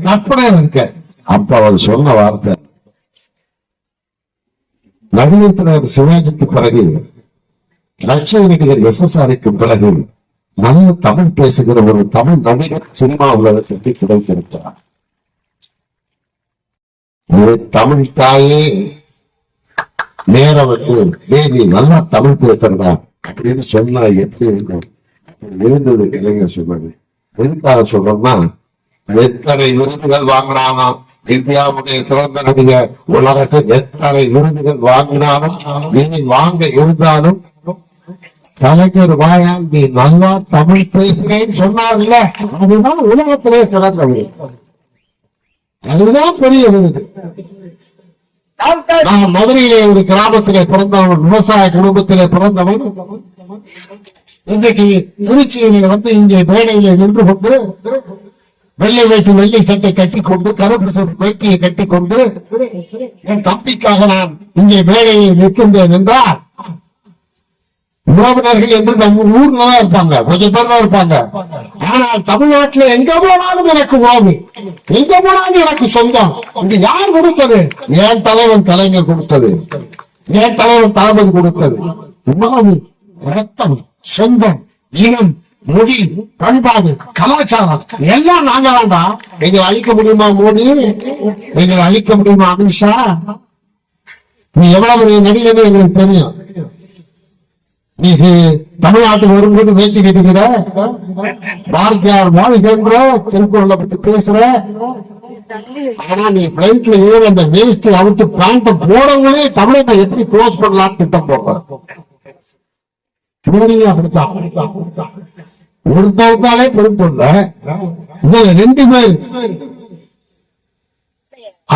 கற்பனை இருக்க. அப்ப அவர் சொன்ன வார்த்தை, நடிகர் சிவாஜிக்கு பிறகு லட்சிய நடிகர் SSRக்கு பிறகு நல்ல தமிழ் பேசுகிற ஒரு தமிழ் நடிகர் சினிமா உலகத்திற்கு கிடைத்திருக்கிறார். தமிழ் தாயே நேரம் வந்து நீ நல்லா தமிழ் பேசுறா அப்படின்னு சொன்னா எப்படி இருக்கும் இருந்தது இளைஞர் சொல்றது. எதுக்காக சொல்றோம்னா, எத்தனை விருதுகள் வாங்கினாலும் இந்தியாவுடைய சிறந்த நடிகர் உலகத்தில் எத்தனை விருதுகள் வாங்கினாலும் இனி வாங்க இருந்தாலும் கலைஞர் வாயால் நீ நல்லா தமிழ் பேசுறேன்னு சொன்னார்ல, அதுதான் உலகத்திலே சிறந்த விருது, அதுதான் பெரிய விருது. நான் மதுரையிலே ஒரு கிராமத்திலே பிறந்தவன், விவசாய குடும்பத்திலே பிறந்தவன். இன்றைக்கு திருச்சியிலே வந்து இங்கே மேடையிலே நின்று கொண்டு வெள்ளை வேட்டி வெள்ளை சட்டை கட்டிக்கொண்டு கருப்பு வேட்டியை கட்டிக்கொண்டு என் தம்பிக்காக நான் இங்கே மேடையை நிற்கின்றேன் என்றால் உறவினர்கள் என்று நம்ம ஊர்ல தான் இருப்பாங்க, கொஞ்சம் பேர் தான் இருப்பாங்க. ஆனால் தமிழ்நாட்டில் எங்க போனாலும் எனக்கு உறவு, எங்க போனாலும் எனக்கு சொந்தம். இங்க யார் கொடுத்தது? என் தலைவன் கலைஞர் கொடுத்தது, என் தலைவன் தளபதி கொடுத்தது. உறவு, ரத்தம், சொந்தம், இனம், மொழி, பண்பாடு, கலாச்சாரம் எல்லாம் நாங்க வேண்டாம். எங்களை அழிக்க முடியுமா மோடி? எங்களை அழிக்க முடியுமா அமித்ஷா? நீ எவ்வளவு நடிகன்னு எங்களுக்கு தெரியும். நீ தமிழ்நாட்டுக்கு வரும்போது வேட்டி கட்டுகிற, பாரதியார் வாழ்கின்ற திருக்குறளை பற்றி பேசுற. ஆனா நீ பிளைட்ல ஏற அந்த வேஸ்ட் அவுட்டு பேண்ட் போடங்களே தமிழை எப்படி க்ளோஸ் பண்ணலாம்னு திட்டம் போடுற. அப்படித்தான் ஒருத்தாலே பொறுப்புள்ள இதுல 2 பேர்.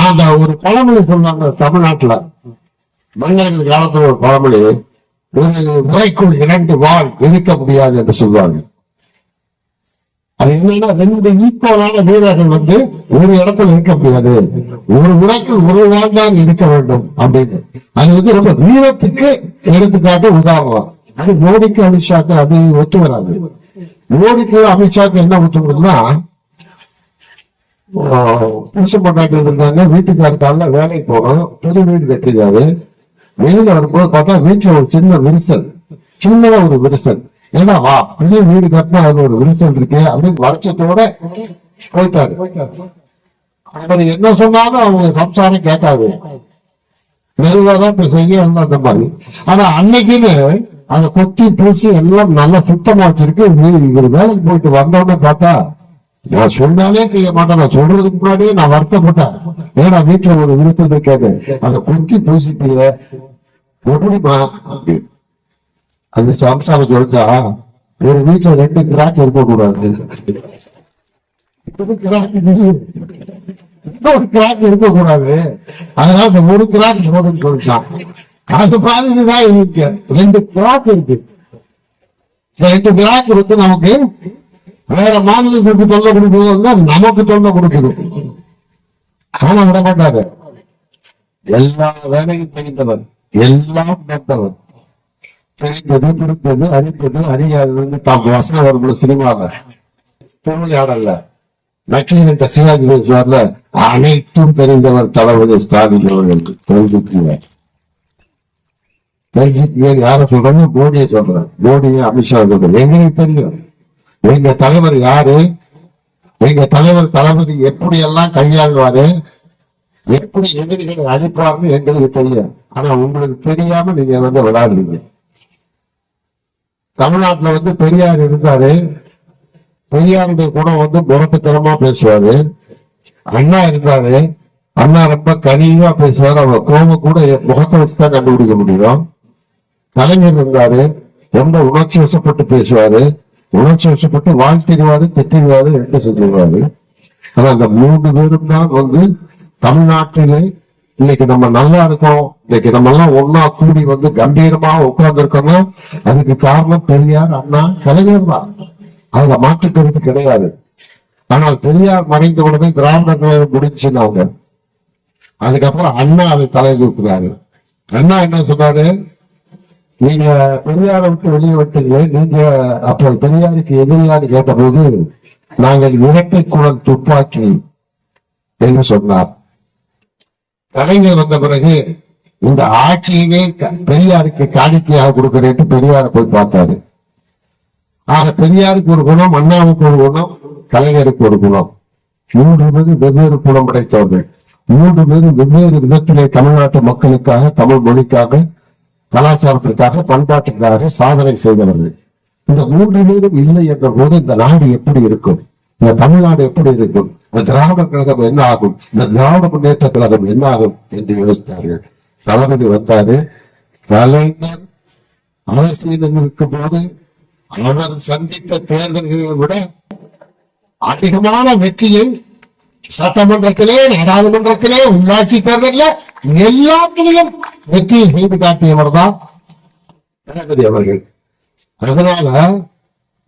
அந்த ஒரு பழமொழி சொன்னாங்க தமிழ்நாட்டுல, மன்னர்கள் காலத்துல ஒரு பழமொழி, ஒரு முறைக்குள் 2 வாள் இருக்க முடியாது என்று சொல்வாங்க. அது என்னன்னா, 2 ஈக்குவலான வீரர்கள் வந்து ஒரு இடத்துல இருக்க முடியாது, ஒரு முறைக்குள் ஒரு வாள் தான் இருக்க வேண்டும் அப்படின்னு. அது வந்து ரொம்ப வீரத்துக்கு எடுத்துக்காட்டு உதாரணம். அது மோடிக்கு அமித்ஷாக்கு அது ஒத்து வராது. மோடிக்கு அமித்ஷாக்கு என்ன ஒத்து வருதுன்னா, புருஷன் பொண்டாட்டி இருக்காங்க, வீட்டுக்காரத்தால வேலைக்கு போறோம், புது வீடு கட்டிருக்காரு. வெளியில வரும்போது பார்த்தா வீட்டுல ஒரு சின்ன விரிசல், சின்னதா ஒரு விரிசல். ஏன்னா வா பெரிய வீடு கட்டினா அது ஒரு விரிசல் இருக்கு அப்படின்னு வருஷத்தோட போயிட்டாரு. அவர் என்ன சொன்னாலும் அவங்க சம்சாரம் கேட்காது, மெதுவாதான் இப்ப செய்ய அந்த மாதிரி. ஆனா அன்னைக்குன்னு அதை கொத்தி பூசி எல்லாம் நல்லா சுத்தமா வச்சிருக்கு. இவர் வேலைக்கு போயிட்டு வந்தோடனே பார்த்தா, நான் சொன்னாலே செய்ய மாட்டேன், நான் சொல்றதுக்கு முன்னாடியே நான் வருத்தப்பட்டேன். ஏன்னா வீட்டுல ஒரு விருப்பம் இருக்காது, அதை கொத்தி பூசிட்டீங்க எப்படிமா அப்படின்னு. அந்த சம்சாரம் சொல்லிச்சா, ஒரு வீட்டுல 2 கிராக் இருக்கக்கூடாது, இன்னொரு கிராக் இருக்கக்கூடாது, அதனால இந்த ஒரு கிராக் போதுன்னு சொல்லிச்சான். அது மாதிரிதான் இருக்கு, 2 கிராக் இருக்கு. இந்த 2 கிராக் வந்து நமக்கு வேற மாநிலத்துக்கு தொல்லை கொடுக்குது, நமக்கு தொல்லை கொடுக்குது. ஆனா விட மாட்டாரு, எல்லா வேலையும் தெரிந்தவர், எல்லாம் பார்த்தவர், தெரிந்தது புரிந்தது அறிந்தது அறியாதது தாம் வசனம் வரும்போது சினிமாவை திருவிளையாடல்ல நக்கீரன் சிவாஜி பேசுவார்ல, அனைத்தும் தெரிந்தவர் தளபதி ஸ்டாலின் அவர்கள். தெரிஞ்சுக்க யார சொல்றாங்க? மோடியை சொல்றேன், மோடியை அமித்ஷா சொல்றேன். எங்களுக்கு தெரியும் எங்க தலைவர் யாரு, எங்க தலைவர் தளபதி எப்படி எல்லாம் கையாள்வாரு, எப்படி எதிரிகளை அழிப்பார்னு எங்களுக்கு தெரியும். ஆனா உங்களுக்கு தெரியாம நீங்க வந்து விளையாடுறீங்க. தமிழ்நாட்டுல வந்து பெரியார் இருந்தாரு, பெரியாருடைய குணம் வந்து முரட்டுத்தனமா பேசுவாரு. அண்ணா இருந்தாரு, அண்ணா ரொம்ப கனிவா பேசுவாரு, அவங்க கோபம் கூட முகத்தை வச்சுதான் கண்டுபிடிக்க முடியும். கலைஞர் இருந்தாரு, ரொம்ப உணர்ச்சி வசப்பட்டு பேசுவாரு, உணர்ச்சி வசப்பட்டு வாழ்த்திடுவாரு, திட்டிடுவாரு, 2 செஞ்சிருவாரு. ஆனா அந்த 3 பேரும் தான் வந்து தமிழ்நாட்டிலே இன்னைக்கு நம்ம நல்லா இருக்கோம், இன்னைக்கு நம்ம எல்லாம் ஒன்னா கூடி வந்து கம்பீரமா உட்கார்ந்து இருக்கோம்னா அதுக்கு காரணம் பெரியார், அண்ணா, கலைஞர் தான். அதுல மாற்றுக்கிறது கிடையாது. ஆனால் பெரியார் மறைந்த உடனே திராவிடர்கள் முடிச்சுனாங்க. அதுக்கப்புறம் அண்ணா அதை தலை தூக்குறாரு. அண்ணா என்ன சொன்னாரு, நீங்க பெரியாரை விட்டு வெளியே விட்டீங்களே, நீங்க அப்போ பெரியாருக்கு எதிரியான்னு கேட்ட போது நாங்கள் இரட்டை குழல் துப்பாக்கி என்று சொன்னார். கலைஞர் வந்த பிறகு இந்த ஆட்சியவே பெரியாருக்கு காணிக்கையாக கொடுக்கிறேன் பெரியாரை போய் பார்த்தாரு. ஆக பெரியாருக்கு ஒரு குணம், அண்ணாவுக்கு ஒரு குணம், கலைஞருக்கு ஒரு குணம். 3 பேரும் வெவ்வேறு குணம் படைத்தவர்கள். 3 பேரும் வெவ்வேறு விதத்திலே தமிழ்நாட்டு மக்களுக்காக, தமிழ் மொழிக்காக, கலாச்சாரத்திற்காக, பண்பாட்டுக்காக சாதனை செய்தவர்கள். இந்த 3 பேரும் இல்லை என்ற போது இந்த நாடு எப்படி இருக்கும்? இந்த தமிழ்நாடு எப்படி இருக்கும்? இந்த திராவிடர் கழகம் என்ன ஆகும்? இந்த திராவிட முன்னேற்ற கழகம் என்ன ஆகும் என்று யோசித்தார்கள். தளபதி வந்தாரு. கலைஞர் அரசியலில் இருக்கும் போது அவர் சந்தித்த தேர்தல்களை விட அதிகமான வெற்றியை சட்டமன்றத்திலே, நாடாளுமன்றத்திலே, உள்ளாட்சி தேர்தலில் எல்லாத்திலையும் வெற்றியை செய்து காட்டியவர் தான் தளபதி அவர்கள். அதனால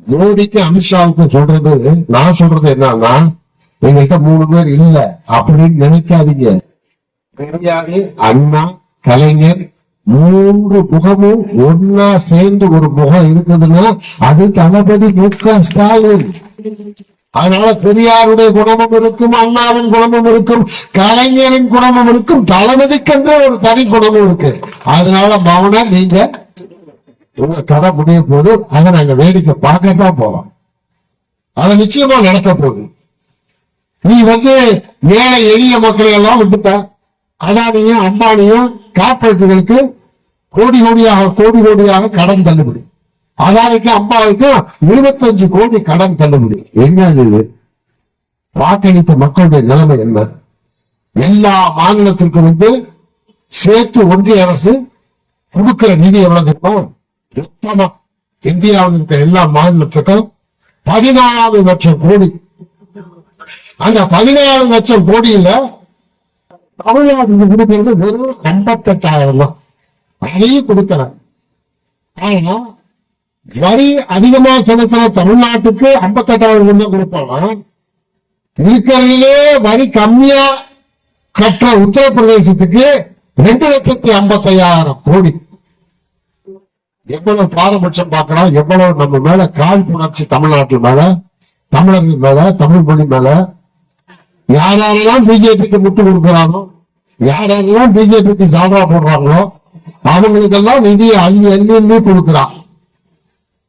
மோடிக்கு, அமித்ஷாவுக்கும் சொல்றது, நான் சொல்றது என்னன்னா, எங்கள்கிட்ட 3 பேர் இல்ல அப்படின்னு நினைக்காதீங்க. பெரியாரு, அண்ணா, கலைஞர் 3 முகமும் ஒன்னா சேர்ந்து ஒரு முகம் இருக்குதுன்னா அது தளபதி மு.க. ஸ்டாலின். அதனால பெரியாருடைய குணமும் இருக்கும், அண்ணாவின் குணமும் இருக்கும், கலைஞரின் குணமும் இருக்கும், தளபதிக்கென்ற ஒரு தனி குணமும் இருக்கு. அதனால மௌன நீங்க உங்க கதை முடிய போது அதை நாங்க வேடிக்கை பார்க்கத்தான் போறோம். அது நிச்சயமா நடக்க போகுது. நீ ஏழை எளிய மக்களை எல்லாம் விட்டுட்ட. அதானியும் அம்பானியும் கார்பரேட்டுகளுக்கு கோடி கோடியாக கடன் தள்ளுபடி. அதானிக்கு அம்பாவுக்கு 25 கோடி கடன் தள்ளுபடி. என்னது? வாக்களித்த மக்களுடைய நிலைமை என்ன? எல்லா மாநிலத்திற்கும் சேர்த்து ஒன்றிய அரசு கொடுக்கிற நிதி எவ்வளவு இருக்கும்? மொத்தமா இந்தியாவில் இருக்கிற எல்லா மாநிலத்துக்கும் 14 லட்சம் கோடி. அந்த 14 லட்சம் கோடியில தமிழ்நாட்டுக்கு கொடுக்கிறது வெறும் 58,000 தான். அதையும் கொடுக்கல. ஆனா வரி அதிகமா செலுத்துற தமிழ்நாட்டுக்கு 58,000 கொடுப்பாங்க. இருக்கிறதுலே வரி கம்மியா கற்ற உத்தரப்பிரதேசத்துக்கு 2,55,000 கோடி. எவ்வளவு பாரபட்சம் பார்க்கிறோம், எவ்வளவு நம்ம மேல காழ்ப்புணர்ச்சி தமிழ்நாட்டு மேல, தமிழர்கள் மேல, தமிழ் மொழி மேல. யாரெல்லாம் பிஜேபிக்கு முட்டு கொடுக்கிறானோ, யாரெல்லாம் பிஜேபிக்கு சாதா போடுறாங்களோ அவங்களுக்கெல்லாம் நிதியை அள்ளி கொடுக்கிறான்.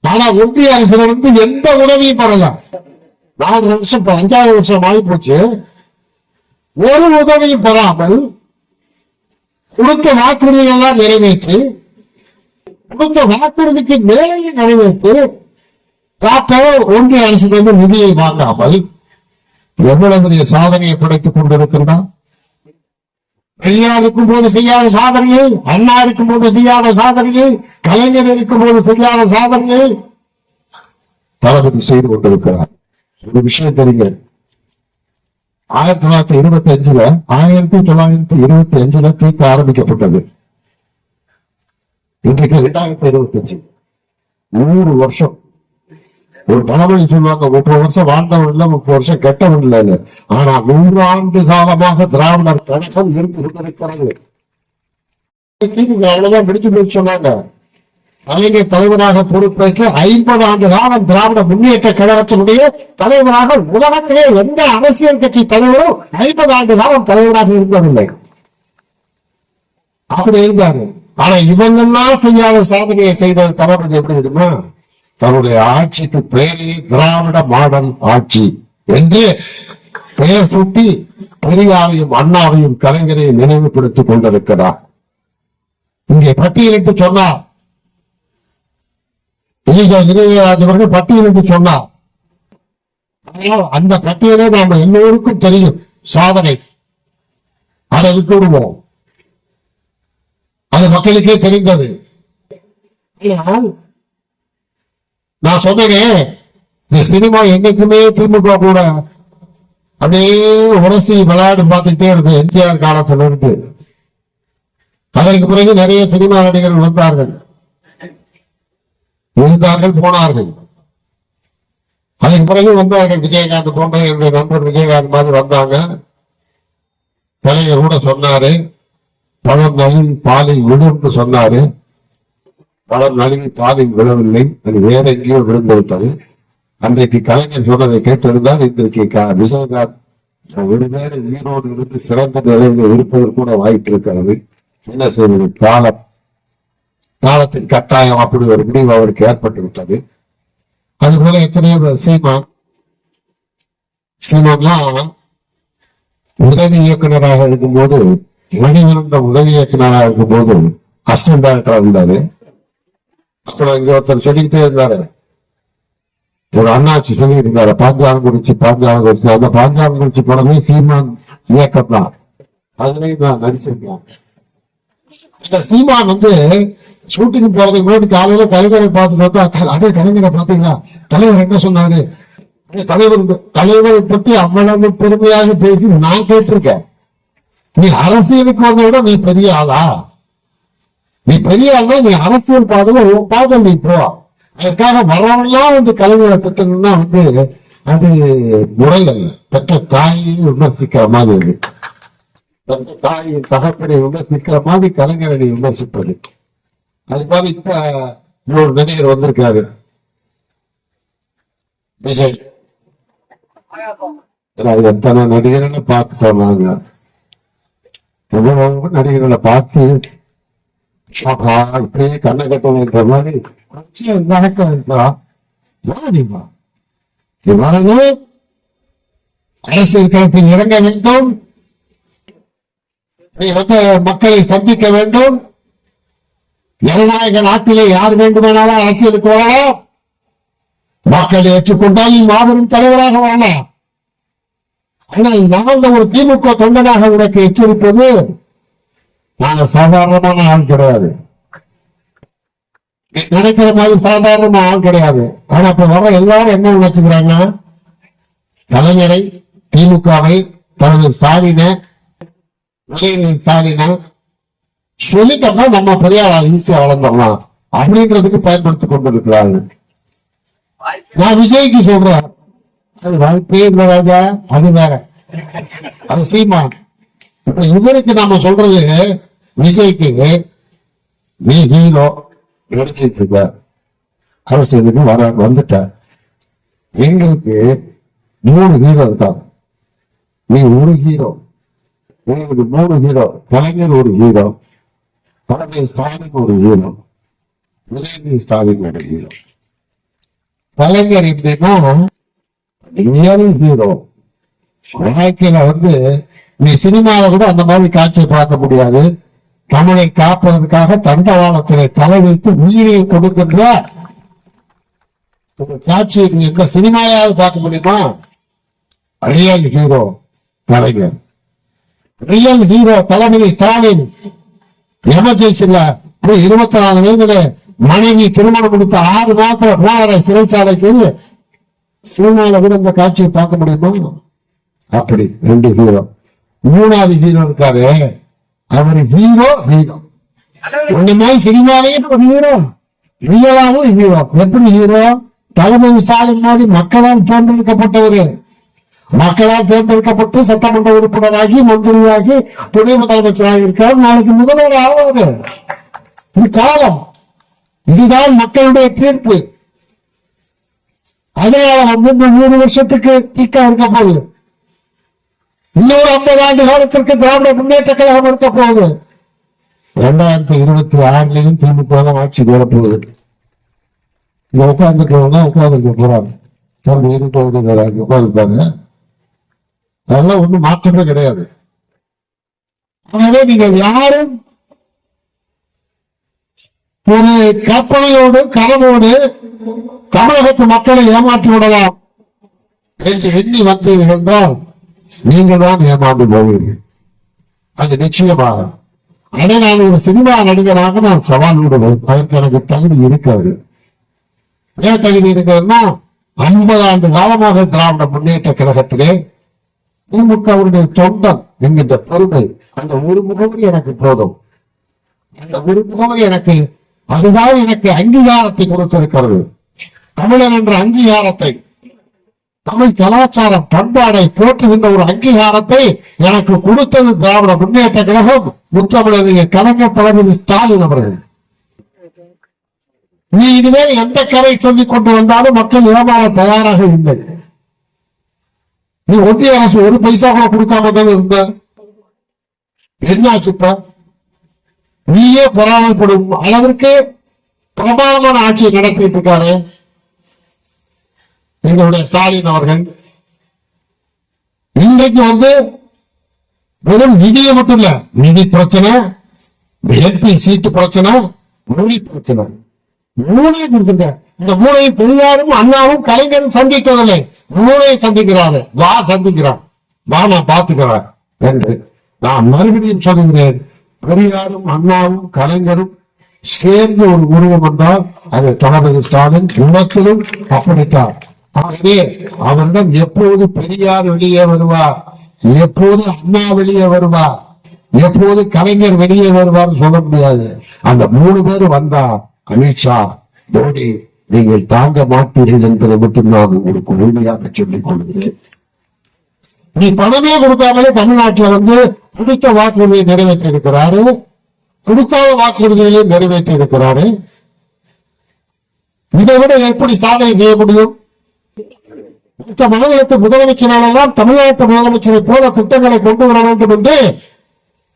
ஆனா ஒன்றிய அரசுல எந்த உதவியும் பெறல. 4 வருஷம், 5வது வருஷம் ஆகி போச்சு. ஒரு உதவியும் பெறாமல் கொடுத்த வாக்குறுதிகள் எல்லாம் நிறைவேற்றி, கொடுத்த வாக்குறுதிக்கு மேலேயும் நிறைவேற்றி ஒன்றிய அரசு நிதியை வாங்காமல் எவ்வளவு பெரிய சாதனையை படைத்துக் கொண்டிருக்கின்றார். பெரியார் இருக்கும் போது செய்யாத சாதனையை, அண்ணா இருக்கும் போது செய்யாத சாதனையை, கலைஞர் இருக்கும் போது செய்யாத சாதனையை தளபதி செய்து கொண்டிருக்கிறார். ஒரு விஷயம் தெரியுங்க, 1925 தீர்க்க ஆரம்பிக்கப்பட்டது. இன்றைக்கு 2025, 100 வருஷம். ஒரு பழமொழி சொல்லுவாங்க, 30 வருஷம் வாழ்ந்தவன் இல்ல, 30 வருஷம் கெட்டவன் இல்ல. ஆனா 100 ஆண்டு காலமாக திராவிடர் கழகம் இருந்து கொண்டிருக்கிறது. அவ்வளவுதான் பிடிச்சு போய் சொன்னாங்க. கலைஞர் தலைவராக பொறுப்பேற்று 50 ஆண்டு காலம் திராவிட முன்னேற்ற கழகத்தினுடைய தலைவராக உலகத்திலே எந்த அரசியல் கட்சி தலைவரும் 50 ஆண்டு காலம் தலைவராக இருந்ததில்லை. அப்படி இருந்தாரு. ஆனா இவங்கெல்லாம் செய்யாத சாதனையை செய்த தளபதி எப்படி இருக்குமா, தன்னுடைய ஆட்சிக்கு பெயரே திராவிட மாடல் ஆட்சி என்று பெயர் சூட்டி பெரியாரையும் அண்ணாவையும் கலைஞரையும் நினைவுபடுத்திக் கொண்டிருக்கிறார். இங்கே பட்டியலிட்டு சொன்னார், இளையராஜா அவர்கள் பட்டியலிட்டு சொன்னார். அந்த பட்டியலை நாம எல்லோருக்கும் தெரியும் சாதனை. அதை விட்டு விடுவோம், அது மக்களுக்கே தெரிந்தது. நான் சொன்னேன், இந்த சினிமா என்னைக்குமே திமுக கூட அப்படியே உரசி விளையாடு பார்த்துட்டே இருக்கு. எம்ஜிஆர் காலத்துல இருந்து அதற்கு பிறகு நிறைய சினிமா நடிகர்கள் வந்தார்கள், இருந்தார்கள், போனார்கள். அதற்கு பிறகு வந்தார்கள். விஜயகாந்த் போன்ற என்னுடைய நண்பர் விஜயகாந்த் மாதிரி வந்தாங்க. கலைஞர் கூட சொன்னாரு, பழம் நழுவி பாலில் விழுந்து சொன்னாரு. பழம் நழுவி பாலில் விழவில்லை, அது வேற எங்கேயோ விழுந்து விட்டது. அன்றைக்கு கலைஞர் சொன்னதை கேட்டிருந்தால் இன்றைக்கு விஜயகாந்த் ஒருவேளை உயிரோடு இருந்து சிறந்த நிலையில் இருப்பதற்கு கூட வாய்ப்பு இருக்கிறது. என்ன செய்வது, காலத்தின் கட்டாயம் அப்படி ஒரு முடிவு அவருக்கு ஏற்பட்டு விட்டது. அதுபோல எத்தனையோ பேர் சீமான்லாம் உதவி இயக்குநராக இருக்கும்போது, மணிவண்ணன் உதவி இயக்குநராக இருக்கும்போது அசிஸ்டன்ட் டைரக்டரா இருந்தாரு. அப்புறம் இங்க ஒருத்தர் சொல்லிக்கிட்டே இருந்தாரு, ஒரு அண்ணாச்சி சொல்லிட்டு இருந்தாரு, பாஞ்சாலங்குறிச்சி. அந்த பாஞ்சாலங்குறிச்சி படமே சீமான் இயக்கம் தான். அதுலயும் நான் நடிச்சிருக்கேன். இந்த சீமான் ஷூட்டிங் போறதுக்கு முன்னாடி காலையில கலைஞரை பார்த்து பார்த்தா, அதே கலைஞரை பாத்தீங்களா, தலைவர் என்ன சொன்னாரு, தலைவரை பற்றி அவ்வளவு பெருமையாக பேசி நான் கேட்டிருக்கேன். நீ அரசியலுக்கு வந்த விட நீ பெரிய ஆளா? நீ பெரிய ஆள்னா நீ அரசியல் பாதல் நீ போ. அதுக்காக வரவெல்லாம் கலைஞரை திட்டணும்னா அது முறை அல்ல. பெற்ற தாயை விமர்சிக்கிற மாதிரி இருக்கு. பெற்ற தாயின் தகப்பனை விமர்சிக்கிற மாதிரி கலைஞரை விமர்சிப்பது. அது மாதிரி இப்ப இன்னொரு நடிகர் வந்திருக்காரு, விஜய். எத்தனை நடிகர்களை பார்த்துட்டோம் நாங்க. எவ்வளவு நடிகர்களை பார்த்து இப்படியே கண்ணை கட்டுன்ற மாதிரி அரசியல் களத்தில் இறங்க வேண்டும். மக்களை சந்திக்க வேண்டும். ஜனநாயக நாட்டிலே யார் வேண்டுமானாலும் அரசியலுக்கு வரலாம். மக்கள் ஏற்றுக்கொண்டால் மாபெரும் தலைவராக வரலாம். ஆனால் நான் ஒரு திமுக தொண்டனாக உனக்கு எச்சரிப்பது, நாங்க சாதாரணமான ஆள் கிடையாது, நினைக்கிற மாதிரி சாதாரண ஆள் கிடையாது. ஆனா இப்ப வர எல்லாரும் என்ன நினைச்சுக்கிறாங்க, கலைஞரை, திமுகவை, தலைவர் ஸ்டாலினை சொல்லிட்டோம்னா நம்ம பெரிய ஈஸியா வளர்ந்துடலாம் அப்படின்றதுக்கு பயன்படுத்திக் கொண்டிருக்கிறாங்க. நான் விஜய்க்கு சொல்றேன், அது வாய்ப்பே இல்லை ராஜா, அது வேற, அது சீமான். இப்ப இவருக்கு நாம சொல்றது, விஜய்க்கு நீ ஹீரோ நடிச்சிட்டு இருக்க, அரசியலுக்கு வந்துட்ட. எங்களுக்கு 3 ஹீரோ இருக்காங்க, நீ ஒரு ஹீரோ. உங்களுக்கு 3 ஹீரோ. கலைஞர் ஒரு ஹீரோ, தலைமை ஸ்டாலின் ஒரு ஹீரோ, உதயநிதி ஸ்டாலின் ஒரு ஹீரோ. கலைஞர் எப்படின்னா ஹீரோ. வாழ்க்கையில நீ சினிமாவை கூட அந்த மாதிரி காட்சியை பார்க்க முடியாது. தமிழை காப்பதற்காக தண்டவாளத்திலே தலை வைத்து உயிரை கொடுக்கின்ற ஒரு காட்சியை நீ எந்த சினிமாயாவது பார்க்க முடியுமா? ரியல் ஹீரோ கலைஞர், ரியல் ஹீரோ தளபதி ஸ்டாலின். எமர்ஜென்சில 24 வயதுல மனைவி திருமணம் முடித்த 6 மாதத்துல போன சிறைச்சாலைக்கு சினிமாவில கூட இந்த காட்சியை பார்க்க முடியுமா? அப்படி 2 ஹீரோ. 3வது ஹீரோ இருக்காரு, அவரு ஹீரோ. இந்த மாதிரி சினிமாலேயே ஹீரோ, ரியலாவும் ஹீரோ. எப்படி ஹீரோ? தளபதி ஸ்டாலின் மாதிரி மக்களால் தேர்ந்தெடுக்கப்பட்டவரு, மக்களால் தேர்ந்தெடுக்கப்பட்டு சட்டமன்ற உறுப்பினராகி மந்திரியாகி துணை முதலமைச்சராக இருக்கார். நாளைக்கு முதல்வர் ஆவாரு. இது காலம், இதுதான் மக்களுடைய தீர்ப்பு. அதனால இந்த 100 வருஷத்துக்கு தீக்கா இருக்க போகுது. இன்னொரு 50 ஆண்டு காலத்திற்கு திராவிட முன்னேற்ற கழகம் இருக்க போகுது. 2026 திமுக ஆட்சிக்கு வரப்போகுது. இங்க உட்கார்ந்துருக்க போறாங்க, உட்கார்ந்துருக்காங்க. அதெல்லாம் ஒண்ணும் மாற்றமே கிடையாது. ஆகவே நீங்க யாரும் ஒரு கற்பனையோடு கனவோடு தமிழகத்து மக்களை ஏமாற்றி விடலாம் என்று எண்ணி வந்தீர்கள் என்றால் நீங்கள் தான் ஏமாந்து போவீர்கள். அது நிச்சயமாக. அதை நான் ஒரு சினிமா நடிகராக நான் சவால் விடுவேன். அதற்கு எனக்கு தகுதி இருக்கிறது. ஏன் தகுதி இருக்கிறதுனா, 50 ஆண்டு காலமாக திராவிட முன்னேற்ற கழகத்திலே திமுகவுடைய தொண்டன் என்கின்ற பெருமை, அந்த ஒரு முகவரி எனக்கு போதும். அந்த ஒரு முகவரி எனக்கு, அதுதான் எனக்கு அங்கீகாரத்தை கொடுத்திருக்கிறது. தமிழன் என்ற அங்கீகாரத்தை, தமிழ் கலாச்சாரம் பண்பாடை போற்றுகின்ற ஒரு அங்கீகாரத்தை எனக்கு கொடுத்தது திராவிட முன்னேற்ற கழகம், முத்தமிழர் கலைஞர் தளபதி ஸ்டாலின் அவர்கள். நீ இதுவே எந்த கரை சொல்லிக் கொண்டு வந்தாலும் மக்கள் ஏமாற தயாராக இல்லை. நீ ஒன்றிய அரசு 1 பைசா கூட கொடுக்காம தான் இருந்த, என்னாச்சுப்ப? நீயே பொறாமைப்படும் அளவிற்கு பிரபலமான ஆட்சியை நடத்திட்டு இருக்காரு எங்களுடைய ஸ்டாலின் அவர்கள். இன்றைக்கு வெறும் நிதியை மட்டும் இல்ல, நிதி பிரச்சனை, எம்பி சீட்டு பிரச்சனை, மொழி பிரச்சனை, மூளை கொடுத்துங்க. இந்த மூளையை பெரியாரும் அண்ணாவும் கலைஞரும் சந்தித்ததில்லை, மூளையை சந்திக்கிறாரு. வா சந்திக்கிறார், வா நான் பார்த்துக்கிறேன் என்று நான் மறுபடியும் சொல்லுகிறேன். பெரியாரும் அண்ணாவும் கலைஞரும் சேர்ந்து ஒரு உருவம் என்றால் அது தளபதி ஸ்டாலின். உலகிலும் அப்படித்தான். ஆகவே அவரிடம் எப்போது பெரியார் வெளியே வருவார், எப்போது அண்ணா வெளியே வருவார், எப்போது கலைஞர் வெளியே வருவார் சொல்ல முடியாது. அந்த 3 பேர் வந்தா அமித்ஷா, மோடி நீங்கள் தாங்க மாட்டீர்கள் என்பதை மட்டும் நான் உங்களுக்கு உறுதியாக சொல்லிக் கொள்கிறேன். நீ பணமே கொடுக்காமலே தமிழ்நாட்டில் கொடுத்த வாக்குறுதியை நிறைவேற்றி இருக்கிறாரு, கொடுக்காத வாக்குறுதிகளை நிறைவேற்றி இருக்கிறாரு. இதை விட எப்படி சாதனை செய்ய முடியும்? மற்ற மாநிலத்து முதலமைச்சரால் தமிழ்நாட்டு முதலமைச்சரை போல திட்டங்களை கொண்டு வர வேண்டும் என்று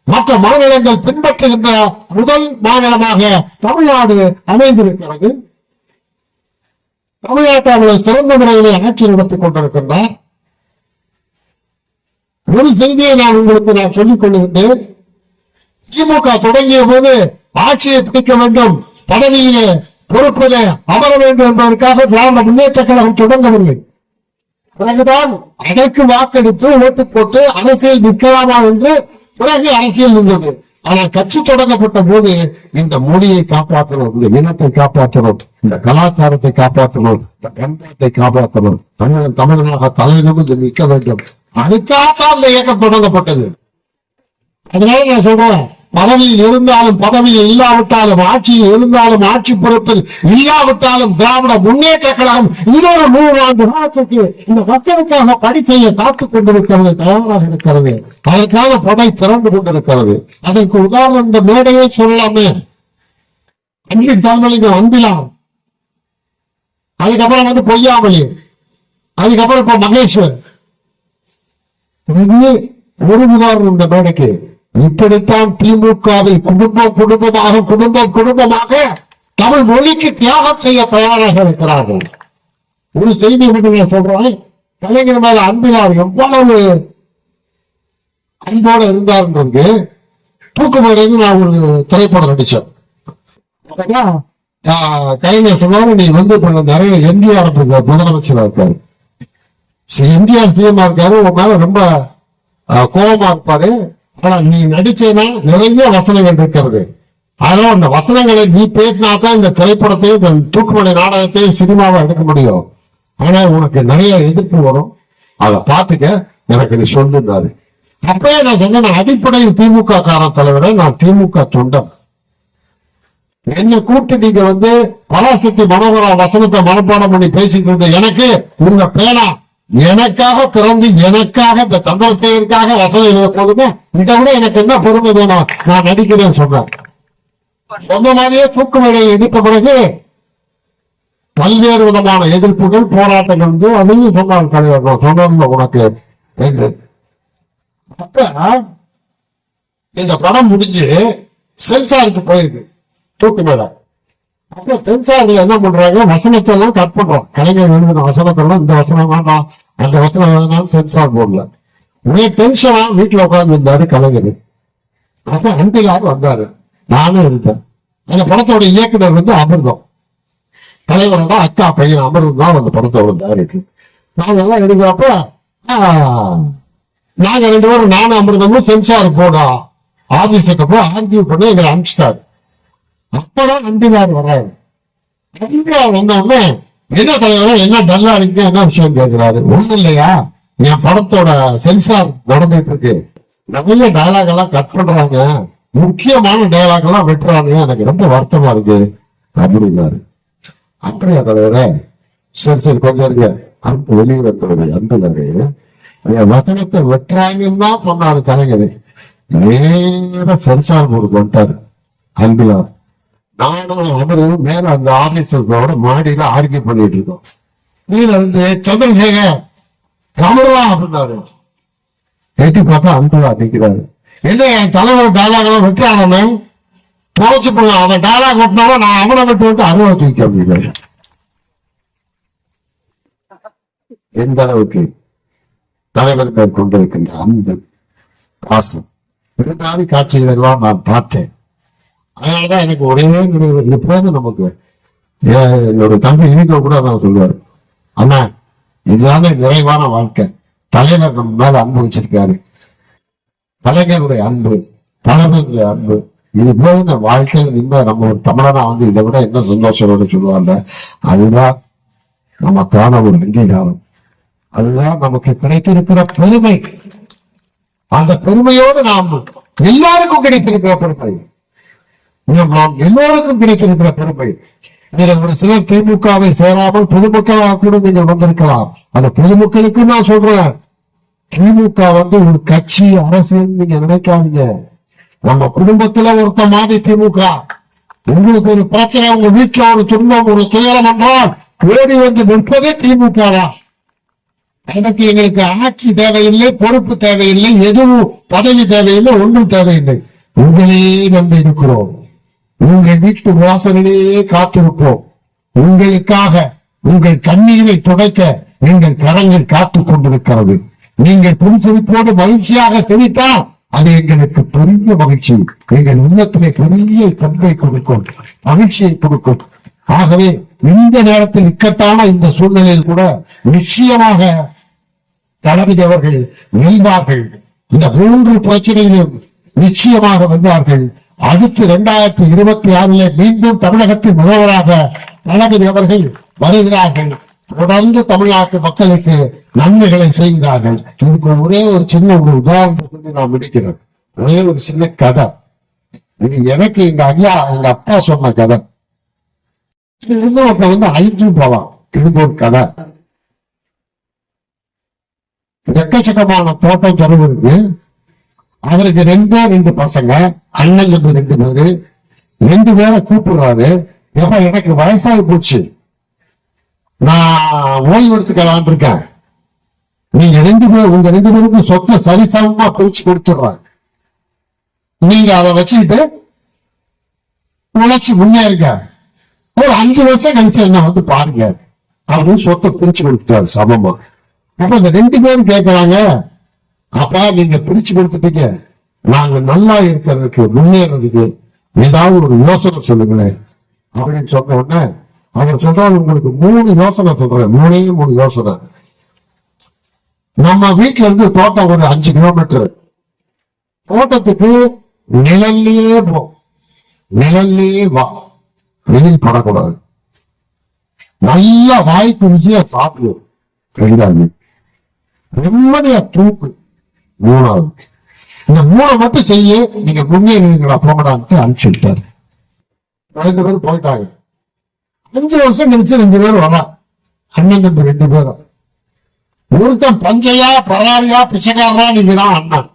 மற்ற மாநிலங்கள் பின்பற்றுகின்ற முதல் மாநிலமாக தமிழ்நாடு அமைந்திருக்கிறது. தமிழ்நாட்டில் சிறந்த முறையிலே ஆட்சி நடத்திக் கொண்டிருக்கின்றார். ஒரு செய்தியை நான் உங்களுக்கு சொல்லிக் கொள்ளுகின்றேன். திமுக தொடங்கிய போது ஆட்சியை பிடிக்க வேண்டும், பதவியிலே பொறுப்பிலே அமர வேண்டும் என்பதற்காக திராவிட முன்னேற்ற கழகம் தொடங்கவில்லை. பிறகுதான் அதற்கு வாக்கெடுத்து ஓட்டு போட்டு அரசியல் நிற்கலாமா என்று பிறகு அரசியல் நின்றது. ஆனால் கட்சி தொடங்கப்பட்ட போது இந்த மொழியை காப்பாற்றணும், இந்த இனத்தை காப்பாற்றணும், இந்த கலாச்சாரத்தை காப்பாற்றணும், இந்த பண்பாட்டை காப்பாற்றணும், தமிழனாக தலைநிமிர்ந்து நிற்க வேண்டும். அதுக்காக அந்த இயக்கம் தொடங்கப்பட்டது. அதனால நான் சொல்றேன், பதவியில் இருந்தாலும் பதவியில் இல்லாவிட்டாலும், ஆட்சியில் இருந்தாலும் ஆட்சி பொறுப்பில் இல்லாவிட்டாலும் திராவிட முன்னேற்ற கழகம் இன்னொரு 100 ஆண்டு காலத்துக்கு இந்த மக்களுக்காக பணி செய்ய காத்துக் கொண்டிருக்கிறது, தயாராக இருக்கிறது. அதற்கான படை திறந்து கொண்டிருக்கிறது. அதற்கு உதாரணம் இந்த மேடையை சொல்லலாமே. அன்பின் தலைமையில அன்பிலாம், அதுக்கப்புறம் பொய்யாமொழி, அதுக்கப்புறம் இப்ப மகேஸ்வர். இது ஒரு உதாரணம் இந்த மேடைக்கு. இப்படித்தான் திமுகவில் குடும்பமாக தமிழ் மொழிக்கு தியாகம் செய்ய தயாராக இருக்கிறார்கள். ஒரு செய்தி மட்டும் சொல்றேன். கலைஞர் மேல அன்பிலார் எவ்வளவு அன்போடு இருந்தார்ன்றது தூக்குமேடைன்னு நான் ஒரு திரைப்படம் நடிச்சேன். கலைஞர் சொன்னாரு, நீ நிறைய எம்ஜிஆர் முதலமைச்சரா இருக்காரு, எம்ஜிஆர் சிஎம்மா இருக்காரு, உன் மேல ரொம்ப கோபமா இருப்பாரு. ஆனா நீ நடிச்சேன்னா நிறைய வசனங்கள் இருக்கிறது. ஆனா அந்த வசனங்களை நீ பேசினாதான் இந்த திரைப்படத்தையும் தூக்குமலை நாடகத்தையும் சினிமாவை எடுக்க முடியும். ஆனா உனக்கு நிறைய எதிர்ப்பு வரும், அதை பார்த்துக்க, எனக்கு நீ சொல்லிருந்தாரு. அப்பயே நான் சொன்னேன், அடிப்படையில் திமுக காரன் தலைவரை, நான் திமுக தொண்டன். என்ன கூட்டு நீங்க பராசக்தி மனோகரா வசனத்தை மனப்பாடம் பண்ணி பேசிட்டு இருந்த எனக்கு உங்க பேனா எனக்காக திறந்து எனக்காக இந்த சந்திரசேகருக்காக வசனம் எழுத போதுமே, இதை விட எனக்கு என்ன பொறுமை வேணும்? நான் நடிக்கிறேன்னு சொல்றேன். சொந்த மாதிரியே தூக்குமேடையை எடுத்த பிறகு பல்வேறு விதமான எதிர்ப்புகள், போராட்டங்கள் அதையும் சொன்னார் தலைவர். நான் சொன்ன உனக்கு என்று. அப்ப இந்த படம் முடிஞ்சு சென்சாருக்கு போயிருக்கு தூக்குமேடை. அப்ப சென்சார்ல என்ன பண்றாங்க, வசனத்தை எல்லாம் கட் பண்றோம். கலைஞர் எழுதின வசனத்தெல்லாம் இந்த வசனம் வேண்டாம், அந்த வசனம் வேணாம், சென்சார் போடல. ஒரே டென்ஷனா வீட்டுல உட்கார்ந்து இருந்தாரு கலைஞர். அப்ப அன்பிலார் வந்தாரு, நானும் இருந்தேன். அந்த படத்தோட இயக்குனர் அமிர்தம், தலைவரோட அக்கா பையன் அமிர்தம் தான் அந்த படத்தோட டைரக்டர். நாங்க எல்லாம் எடுக்கிறப்ப நாங்க 2 பேரும் நானும் அமிர்தமும் சென்சார் போடா ஆபீஸுக்கு போய் ஆர்கியூ பண்ணி எங்களை அனுப்பிச்சிட்டாரு. அப்பதான் அன்பிலார் வர்றாரு. அன்பிலார் வந்தோடனே என்ன தலைவரும் என்ன டல்லா இருக்கு, என்ன விஷயம் கேட்கிறாரு. ஒண்ணும் இல்லையா, என் படத்தோட சென்சார் நடந்துட்டு இருக்கு, நிறைய டயலாக் எல்லாம் கட் பண்றாங்க, முக்கியமான டயலாக் எல்லாம் வெட்டுறாங்க, எனக்கு ரொம்ப வருத்தமா இருக்கு அப்படின்னாரு. அப்படியா தலைவர, சரி கொஞ்சம் இருக்கு. அன்பு வெளியே வந்தவரு அன்பிலாரு என் வசனத்தை வெட்டுறாங்கன்னு தான் சொன்னாரு கலைஞர். நேர சென்சார் போர்டு வந்துட்டாரு அன்பிலார். நானும் அமரும் மேல அந்த ஆபீஸரோட மாடியில ஆர்கியூ பண்ணிட்டு இருக்கோம். கீழே சந்திரசேகர் தமிழா அப்படின்னாரு. எட்டி பார்த்தா அன்புலா நிற்கிறாரு. என்ன என் தலைவர் டாலாக வெட்டுறானே, போச்சு போய் அவன் டாலா கொட்டினாலும் நான் அவனை விட்டு அருவா தூக்க முடியாது. எந்த அளவுக்கு தலைவர் மேல் கொண்டிருக்கின்ற அன்பு பாசம் பிறநாதி காட்சிகள் எல்லாம் நான் பார்த்தேன். அதனாலதான் எனக்கு ஒரே நினைவு இது போது நமக்கு. என்னோட தம்பி இனிக்க கூட நான் சொல்லுவாரு, அண்ணா இதுதானே நிறைவான வாழ்க்கை. தலைவர் நம்ம மேல அன்பு வச்சிருக்காரு, கலைஞருடைய அன்பு, தலைவருடைய அன்பு, இது போது வாழ்க்கையில் நின்ற நம்ம ஒரு தமிழனா இதை விட என்ன சந்தோஷம் சொல்லுவாங்க. அதுதான் நமக்கான ஒரு அங்கீகாரம், அதுதான் நமக்கு கிடைத்திருக்கிற பெருமை. அந்த பெருமையோடு நாம் எல்லாருக்கும் கிடைத்திருக்கிற பெருமை, நாம் எல்லோருக்கும் கிடைத்திருக்கிற பெருமை. இதுல ஒரு சிலர் திமுகவை சேராமல் பொதுமக்களாக கூட நீங்கள் வந்திருக்கலாம். அந்த பொதுமக்களுக்கு நான் சொல்றேன், திமுக ஒரு கட்சி அரசியல் நீங்க நினைக்காதீங்க. நம்ம குடும்பத்துல ஒருத்த மாதிரி திமுக. உங்களுக்கு ஒரு பிரச்சனை, உங்க வீட்டுல ஒரு துன்பம், ஒரு துயரம் என்றால் ஓடி வந்து நிற்பதே திமுக தான். எனக்கு எங்களுக்கு ஆட்சி தேவையில்லை, பொறுப்பு தேவையில்லை, எதுவும் பதவி தேவையில்லை, ஒன்றும் தேவையில்லை. உங்களையே நம்பி இருக்கிறோம். உங்கள் வீட்டு வாசலிலேயே காத்திருப்போம். உங்களுக்காக உங்கள் கண்ணீரை துடைக்க எங்கள் கரங்கள் காத்துக் கொண்டிருக்கிறது. நீங்கள் புன்சிரிப்போடு மகிழ்ச்சியாக தெரிவித்தால் அது எங்களுக்கு பெரிய மகிழ்ச்சி, எங்கள் உள்ளத்திலே பெரிய பண்பை கொடுக்கும், மகிழ்ச்சியை கொடுக்கும். ஆகவே இந்த நேரத்தில் இக்கட்டான இந்த சூழ்நிலையில் கூட நிச்சயமாக தளபதி அவர்கள் வெல்வார்கள். இந்த 3 பிரச்சனையிலும் நிச்சயமாக வெல்வார்கள். அடுத்து 2026 மீண்டும் தமிழகத்தின் முதல்வராக தளபதி அவர்கள் வருகிறார்கள். தொடர்ந்து தமிழ்நாட்டு மக்களுக்கு நன்மைகளை செய்கிறார்கள். இதுக்கு ஒரே ஒரு சின்ன ஒரு உதாரணத்தை சொல்லி நான் முடிக்கிறேன். ஒரே ஒரு சின்ன கதை. இது எனக்கு எங்க ஐயா எங்க அப்பா சொன்ன கதை. அழிஞ்சு போலாம். இது ஒரு கதை. எக்கச்சக்கமான தோட்டம் தெருவு இருக்கு. அவருக்கு 2 பசங்க, அண்ணன் 2 பேரு. 2 பேரை கூப்பிடுறாரு, எப்ப எனக்கு வயசாகி போச்சு, நான் ஓய்வு எடுத்துக்கலான் இருக்கேன், நீங்க 2 பேர் உங்க 2 பேருக்கும் சொத்தை சரிசமமா பிரிச்சு கொடுத்துடுறாங்க, நீங்க அதை வச்சுக்கிட்டு உழைச்சு முன்னேறுங்க, ஒரு 5 வருஷம் கழிச்சு என்ன பாருங்க அப்படின்னு சொத்தை பிரிச்சு கொடுத்துட்டாரு சமமா. அப்ப இந்த 2 பேரும் கேட்கறாங்க, அப்பா நீங்க பிரிச்சு கொடுத்துட்டீங்க, நாங்க நல்லா இருக்கிறதுக்கு முன்னேறதுக்கு ஏதாவது ஒரு யோசனை சொல்லுங்களேன் அப்படின்னு சொன்ன உடனே அவர் சொல்றாரு, உங்களுக்கு 3 யோசனை சொல்றேன், 3 யோசனை. நம்ம வீட்டுல இருந்து தோட்டம் ஒரு 5 கிலோமீட்டர். தோட்டத்துக்கு நிழல்லையே போ, நிழல்லையே வா, வெயில் படக்கூடாது, நல்லா வாய்ப்பு ருசியா சாப்பிடு, சரிதாங்க, நிம்மதியா தூக்கு. 3வது இந்த 3 மட்டும் செய்ய, நீங்க முன்னேறீங்களா போகலான்ட்டு அனுப்பிச்சு விட்டாரு. 2 பேரும் போயிட்டாங்க. 5 வருஷம் கழிச்சு 2 பேரும் வரா, அண்ணன் தம்பி 2 பேரும். ஒருத்தன் பஞ்சையா பராரியா பிச்சைக்காரா நீங்கதான் அண்ணன்,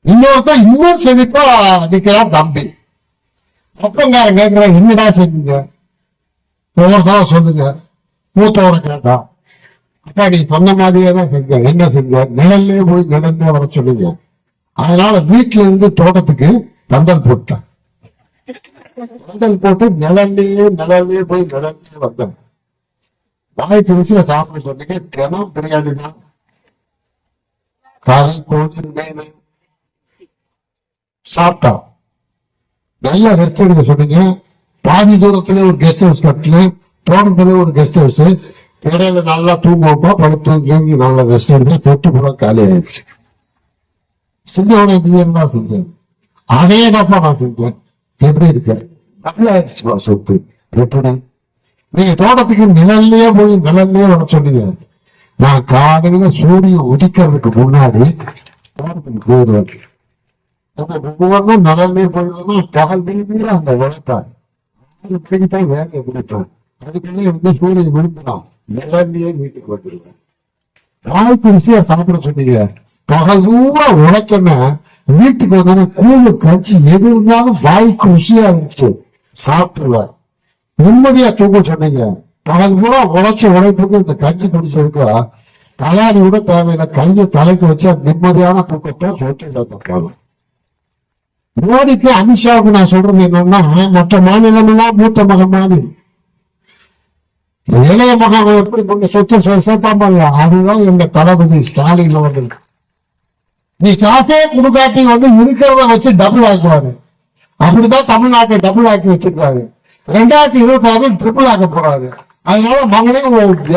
இன்னொருத்தன் இன்னும் செழிப்பா நிக்கிறான் தம்பி. அப்பங்காரன் கேட்கிற, என்னடா செஞ்சீங்க, ஒவ்வொருத்தவா சொல்லுங்க. மூத்தவரை கேட்டா, அப்பா நீ சொன்ன மாதிரியே தான் செஞ்ச, என்ன செஞ்ச, நிழல்லே போய் நிழல்லே வர சொல்லுங்க. அதனால வீட்டுல இருந்து தோட்டத்துக்கு பந்தல் போட்டேன். பந்தல் போட்டு நிழல்லே போய் நிழல்லே வந்தேன். வாய்க்கு ருசியில சாப்பிட சொன்னீங்க, தினம் பிரியாணி தான், கறி கோழி மீன் சாப்பிட்டோம். நல்லா ரெஸ்ட் எடுக்க சொன்னீங்க. பாதி தூரத்துல ஒரு கெஸ்ட் ஹவுஸ் கட்டினேன், தோட்டத்துல ஒரு கெஸ்ட் ஹவுஸ். இடையில நல்லா தூங்குவோப்பா, படுத்து தூங்கி நல்லா ரெஸ்ட் எடுத்து தொட்டு கூட காலி ஆயிடுச்சு. செஞ்சவன தான் செஞ்சேன், அதேதாப்பா நான் செஞ்சேன். எப்படி இருக்க, நல்லா ஆயிடுச்சுப்பா சொத்து. எப்படி நீங்க தோட்டத்துக்கு நிழல்லையே போய் நிழல்லையே வர சொன்னீங்க. நான் காலையில சூரியன் உதிக்கிறதுக்கு முன்னாடி தோட்டத்துக்கு போயிடுவேன். ஒவ்வொன்றும் நிழல்லையே போயிடுவேன்னா பகல் மீறி அந்த உழைப்பேன், இப்படித்தான் வேலையை முடிப்பேன். அதுக்குள்ளே சூரியன் விழுந்துடும், நிழல்லையே வீட்டுக்கு வந்துடுவேன். வாய்ப்பு ருசியா சாப்பிட சொன்னீங்க. பகல் பூரா உழைக்கணும், வீட்டுக்கு வந்தோன்னா கூழு கஞ்சி எது இருந்தாலும் வாய்க்கு ருசியா இருந்துச்சு சாப்பிட்டுருவேன். நிம்மதியா தூங்க சொன்னீங்க. பகல் பூரா உழைப்புக்கு இந்த கஞ்சி குடிச்சதுக்கு தலாரி கூட தேவையில்லை, கையை தலைக்கு வச்சா நிம்மதியான தூக்கத்தை சொட்டு. மோடிக்கு அமித்ஷாவுக்கு நான் சொல்றது என்னன்னா, மற்ற மாநிலம் எல்லாம் மூத்த மகன் மாதிரி இளைய மகன் எப்படி கொஞ்சம் சொத்து சேர்ப்பாங்க. அதுதான் எங்க தளபதி ஸ்டாலின் அவர்கள். நீ காசே கொடுக்காட்டி இருக்கிறத வச்சு டபுள் ஆக்குவாரு. அப்படிதான் தமிழ்நாட்டை டபுள் ஆக்கி வச்சிருக்காரு. 2026 ட்ரிபிள் ஆக்க போறாரு. அதனால மகனே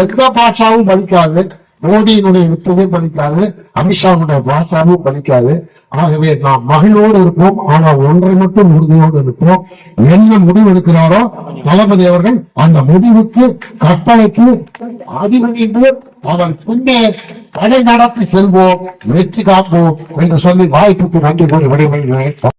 எந்த பாஷாவும் படிக்காது, மோடியினுடைய வித்தவே படிக்காது, அமித்ஷாவுடைய பாஷாவும் படிக்காது. ஆகவே நாம் மகிழ்வோடு இருப்போம். ஆனால் ஒன்றை மட்டும் உறுதியோடு இருப்போம். என்ன முடிவு எடுக்கிறாரோ தளபதி அவர்கள் அந்த முடிவுக்கு கட்டளைக்கு அடிபணிந்து அவர் பின்னே படை நடத்தி செல்வோம், வெற்றி காப்போம் என்று சொல்லி வாய்ப்புக்கு நன்றி கூறி விடைபெறுகிறேன்.